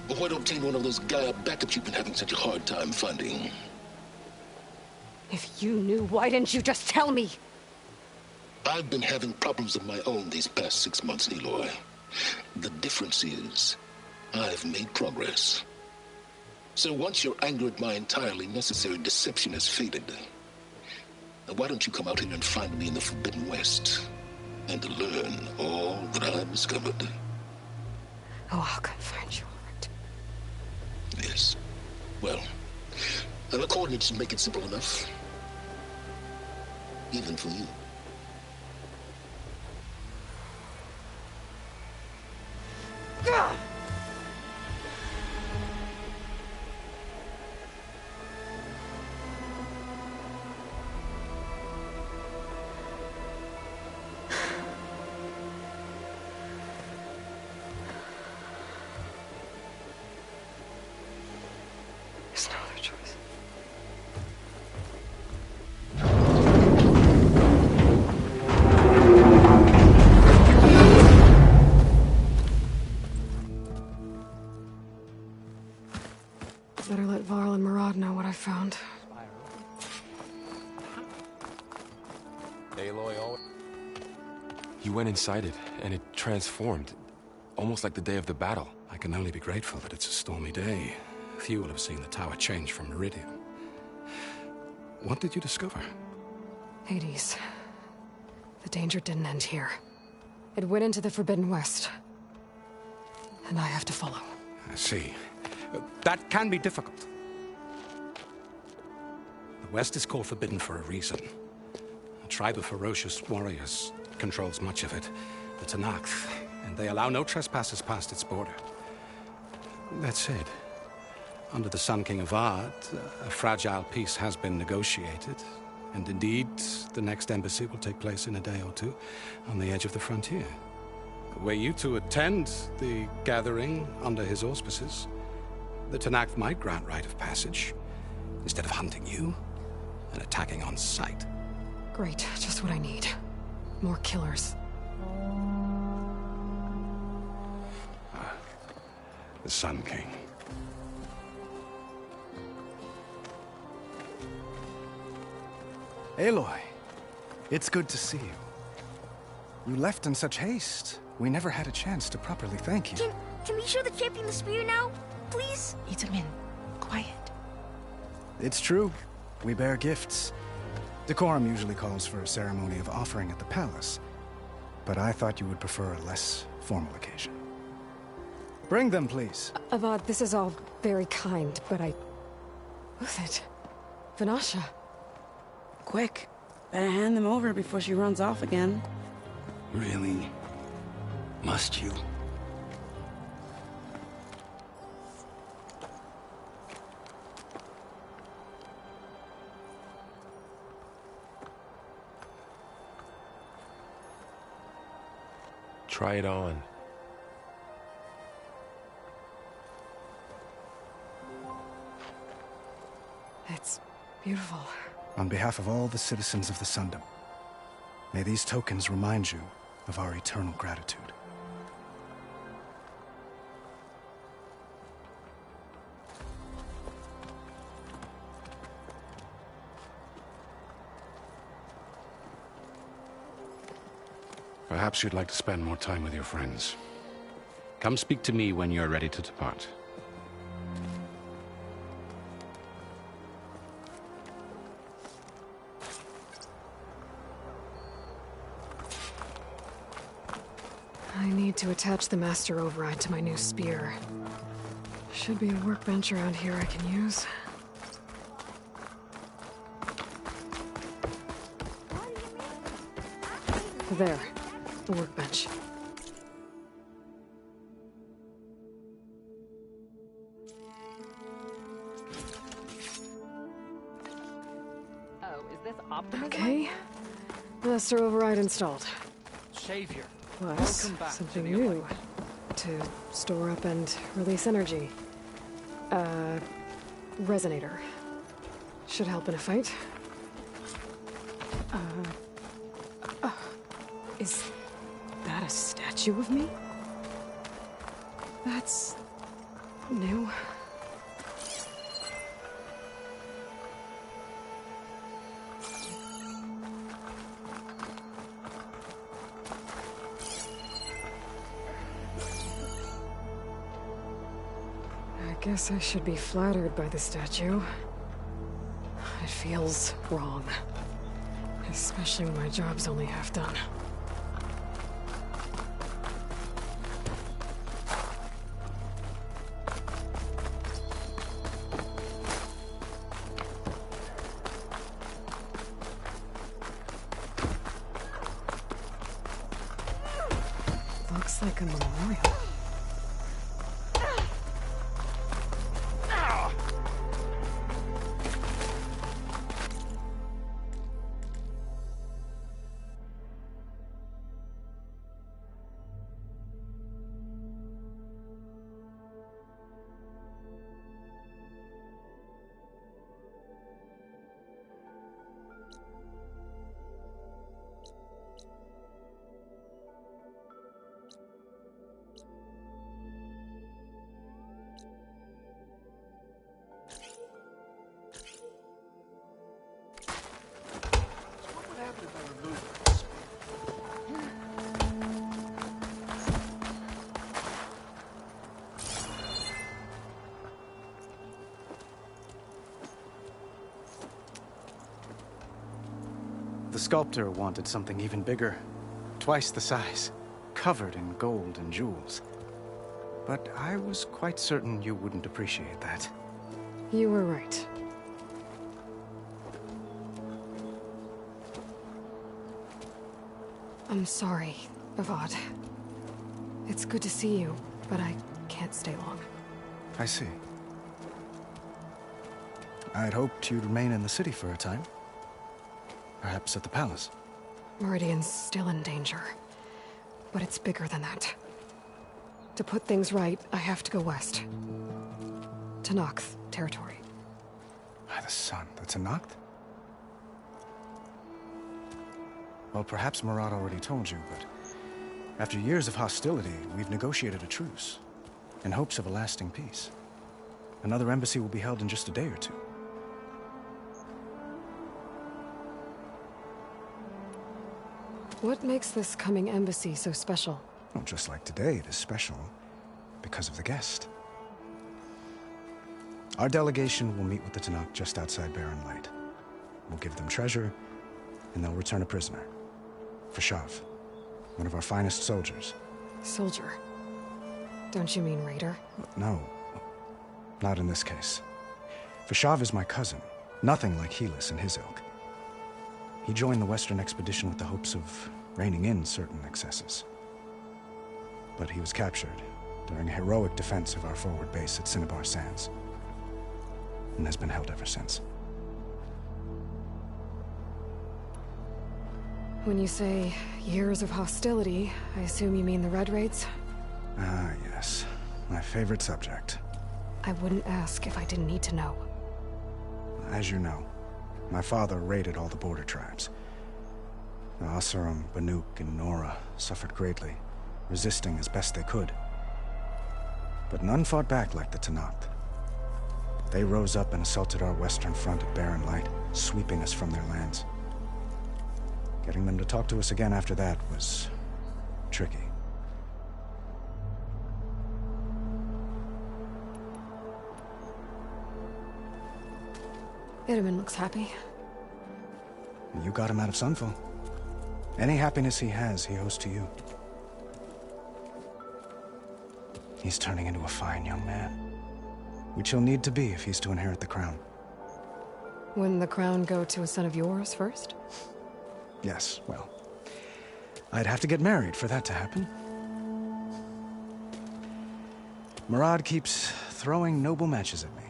Or why to obtain one of those Gaia backups you've been having such a hard time finding. If you knew, why didn't you just tell me? I've been having problems of my own these past 6 months, Aloy. The difference is, I've made progress. So once your anger at my entirely necessary deception has faded, why don't you come out here and find me in the Forbidden West, and learn all that I've discovered? Oh, I'll come find you, all right. Yes. Well, the coordinates make it simple enough. Even for you. There's no other choice. Better let Varl and Murad know what I found. Aloy always... He went inside it, and it transformed. Almost like the day of the battle. I can only be grateful that it's a stormy day. Few will have seen the tower change from Meridian. What did you discover? Hades. The danger didn't end here. It went into the Forbidden West. And I have to follow. I see. That can be difficult. The West is called Forbidden for a reason. A tribe of ferocious warriors controls much of it, the Tenakth, and they allow no trespassers past its border. That said, under the Sun King of Ard, a fragile peace has been negotiated, and indeed, the next embassy will take place in a day or two on the edge of the frontier. Were you to attend the gathering under his auspices, the Tenakth might grant right of passage, instead of hunting you and attacking on sight. Great, just what I need. More killers. The Sun King. Aloy, it's good to see you. You left in such haste. We never had a chance to properly thank you. Can we show the champion the spear now, please? Itamin, quiet. It's true. We bear gifts. Decorum usually calls for a ceremony of offering at the palace, but I thought you would prefer a less formal occasion. Bring them, please. Avad, this is all very kind, but Who's it? Vanasha. Quick. Better hand them over before she runs off again. Really? Must you? Try it on. It's beautiful. On behalf of all the citizens of the Sundom, may these tokens remind you of our eternal gratitude. Perhaps you'd like to spend more time with your friends. Come speak to me when you're ready to depart. I need to attach the Master Override to my new spear. Should be a workbench around here I can use. There. The workbench. Oh, is this optimism? Okay. Master Override installed. Savior. Plus, Welcome back something to the new. To store up and release energy. Resonator. Should help in a fight. Is that a statue of me? That's new. I guess I should be flattered by the statue. It feels wrong. Especially when my job's only half done. Looks like a memorial. the sculptor wanted something even bigger. Twice the size, covered in gold and jewels. But I was quite certain you wouldn't appreciate that. You were right. I'm sorry, Avad. It's good to see you, but I can't stay long. I see. I'd hoped you'd remain in the city for a time. Perhaps at the palace. Meridian's still in danger. But it's bigger than that. To put things right, I have to go west. To Nox territory. By the sun, the Tenakth? Well, perhaps Murad already told you, but after years of hostility, we've negotiated a truce, in hopes of a lasting peace. Another embassy will be held in just a day or two. What makes this coming embassy so special? Well, just like today, it is special because of the guest. Our delegation will meet with the Tenakth just outside Barren Light. We'll give them treasure, and they'll return a prisoner. Ps5, one of our finest soldiers. Soldier? Don't you mean raider? No, not in this case. Ps5 is my cousin, nothing like Helis and his ilk. He joined the Western expedition with the hopes of reining in certain excesses. But he was captured during a heroic defense of our forward base at Cinnabar Sands, and has been held ever since. When you say years of hostility, I assume you mean the Red Raids? Ah, yes. My favorite subject. I wouldn't ask if I didn't need to know. As you know, my father raided all the border tribes. The Asurum, Banuk, and Nora suffered greatly, resisting as best they could. But none fought back like the Tenakth. They rose up and assaulted our western front at Barren Light, sweeping us from their lands. Getting them to talk to us again after that was tricky. Itamen looks happy. You got him out of Sunfall. Any happiness he has, he owes to you. He's turning into a fine young man, which he'll need to be if he's to inherit the crown. Wouldn't the crown go to a son of yours first? Yes, well, I'd have to get married for that to happen. Murad keeps throwing noble matches at me.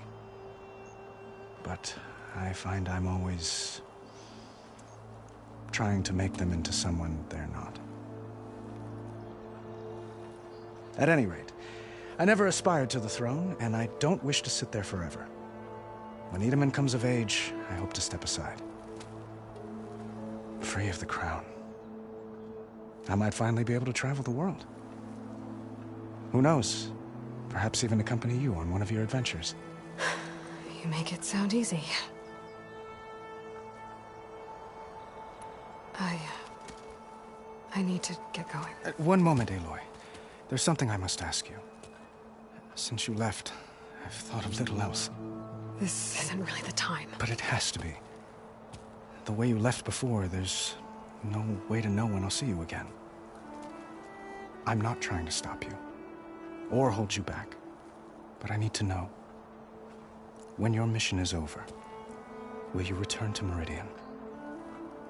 But I find I'm always trying to make them into someone they're not. At any rate, I never aspired to the throne, and I don't wish to sit there forever. When Itamen comes of age, I hope to step aside. Free of the crown. I might finally be able to travel the world. Who knows? Perhaps even accompany you on one of your adventures. You make it sound easy. I need to get going. One moment, Aloy. There's something I must ask you. Since you left, I've thought of little else. This isn't really the time. But it has to be. The way you left before, there's no way to know when I'll see you again. I'm not trying to stop you, or hold you back. But I need to know. When your mission is over, will you return to Meridian?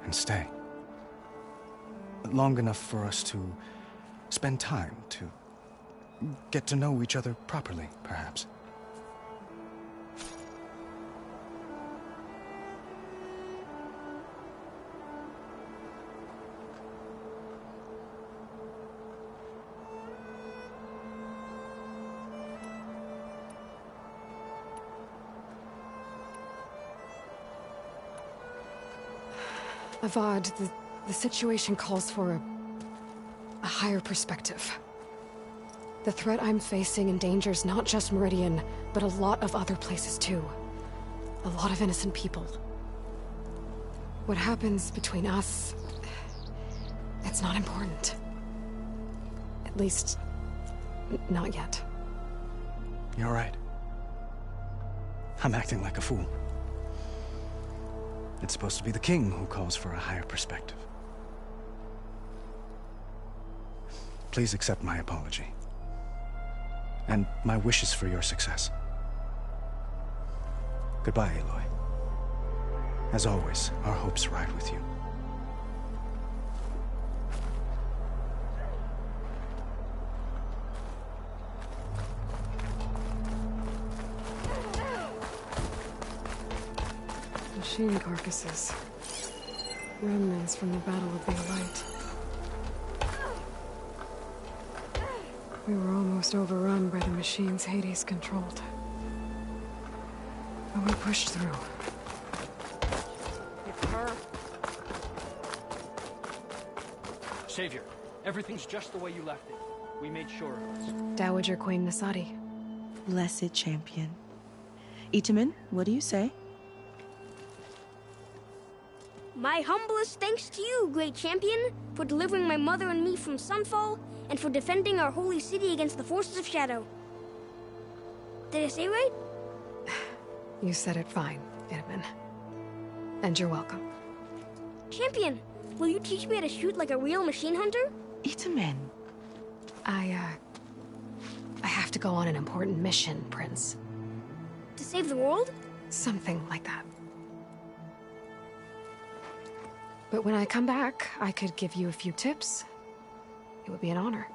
And stay? Long enough for us to spend time, to get to know each other properly, perhaps. Avad, the situation calls for a higher perspective. The threat I'm facing endangers not just Meridian, but a lot of other places too. A lot of innocent people. What happens between us, it's not important. At least, not yet. You're right. I'm acting like a fool. It's supposed to be the king who calls for a higher perspective. Please accept my apology. And my wishes for your success. Goodbye, Aloy. As always, our hopes ride with you. Machine carcasses. Remnants from the Battle of the Elite. We were almost overrun by the machines Hades controlled. But we pushed through. It's her. Savior, everything's just the way you left it. We made sure of us. Dowager Queen Nasadi. Blessed champion. Itamen, what do you say? My humblest thanks to you, great champion, for delivering my mother and me from Sunfall, and for defending our holy city against the forces of Shadow. Did I say right? You said it fine, Itamen. And you're welcome. Champion, will you teach me how to shoot like a real machine hunter? Itamen. I have to go on an important mission, Prince. To save the world? Something like that. But when I come back, I could give you a few tips. It would be an honor.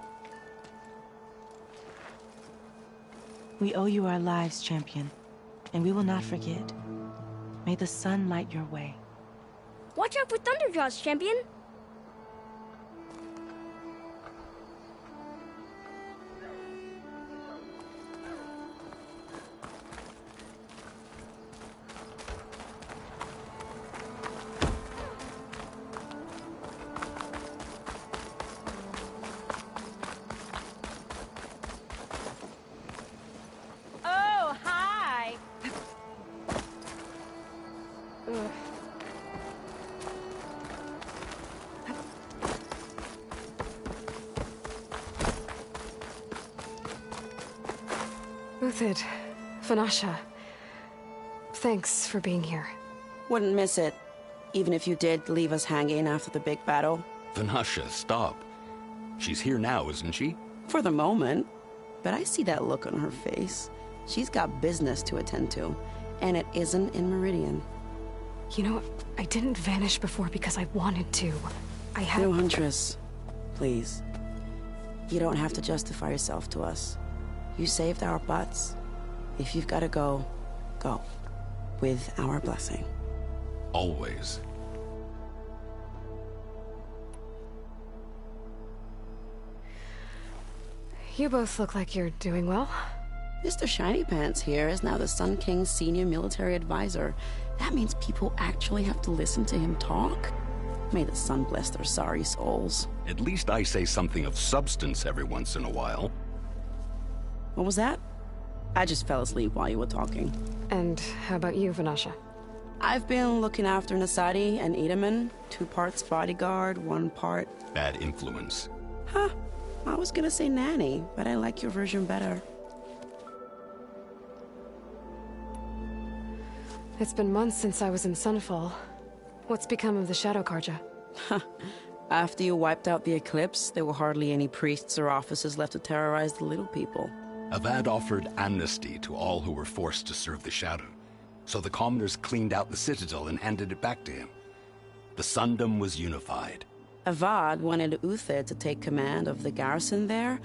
We owe you our lives, champion, and we will not forget. May the sun light your way. Watch out for Thunderjaws, champion! Oh, hi! Uthid, Vanasha, thanks for being here. Wouldn't miss it, even if you did leave us hanging after the big battle. Vanasha, stop. She's here now, isn't she? For the moment. But I see that look on her face. She's got business to attend to, and it isn't in Meridian. You know, I didn't vanish before because I wanted to. I had... No, Huntress. Please. You don't have to justify yourself to us. You saved our butts. If you've got to go, go. With our blessing. Always. You both look like you're doing well. Mr. Shiny Pants here is now the Sun King's senior military advisor. That means people actually have to listen to him talk? May the sun bless their sorry souls. At least I say something of substance every once in a while. What was that? I just fell asleep while you were talking. And how about you, Vanasha? I've been looking after Nasadi and Itamen. 2 parts bodyguard, 1 part... Bad influence. Huh. I was gonna say nanny, but I like your version better. It's been months since I was in Sunfall. What's become of the Shadow Karja? After you wiped out the Eclipse, there were hardly any priests or officers left to terrorize the little people. Avad offered amnesty to all who were forced to serve the Shadow. So the commoners cleaned out the Citadel and handed it back to him. The Sundom was unified. Avad wanted Uthid to take command of the garrison there,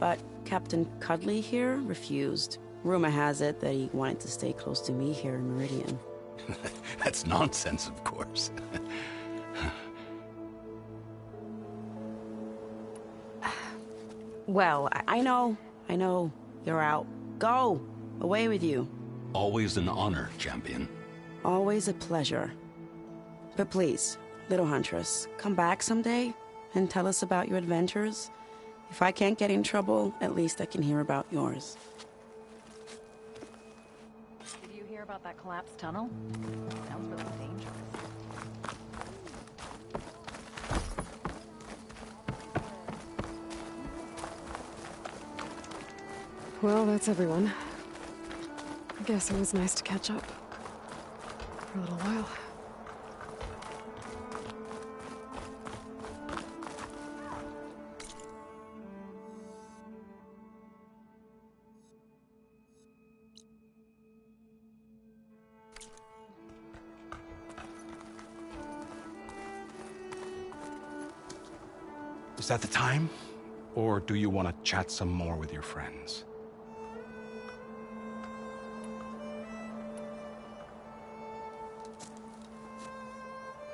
but Captain Cudley here refused. Rumor has it that he wanted to stay close to me here in Meridian. That's nonsense, of course. Well, I know. You're out. Go! Away with you. Always an honor, champion. Always a pleasure. But please, little Huntress, come back someday and tell us about your adventures. If I can't get in trouble, at least I can hear about yours. Did you hear about that collapsed tunnel? Sounds really dangerous. Well, that's everyone. I guess it was nice to catch up. For a little while. Is that the time? Or do you want to chat some more with your friends?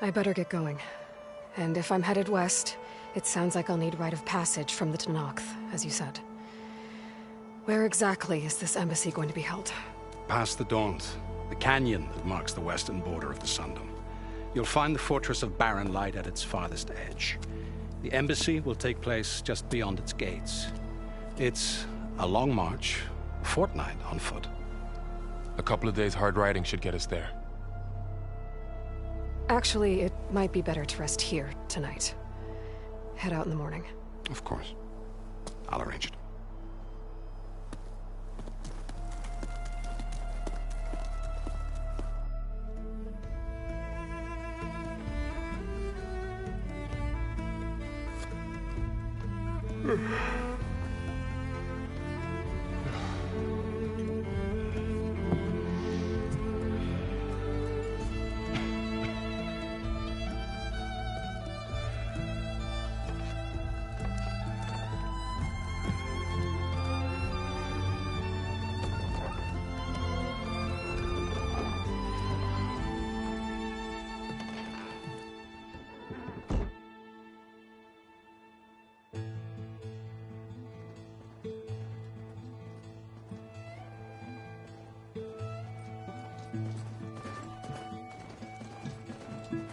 I better get going. And if I'm headed west, it sounds like I'll need rite of passage from the Tenakth, as you said. Where exactly is this embassy going to be held? Past the Daunt, the canyon that marks the western border of the Sundom. You'll find the fortress of Barren Light at its farthest edge. The embassy will take place just beyond its gates. It's a long march, a fortnight on foot. A couple of days hard riding should get us there. Actually, it might be better to rest here tonight. Head out in the morning. Of course. I'll arrange it.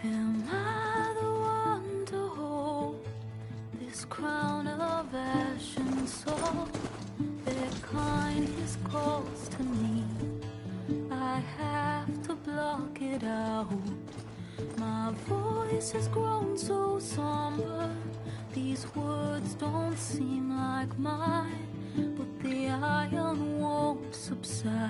Am I the one to hold this crown of ash and salt? Their kindness calls to me. I have to block it out. My voice has grown so somber. These words don't seem like mine, but the iron won't subside.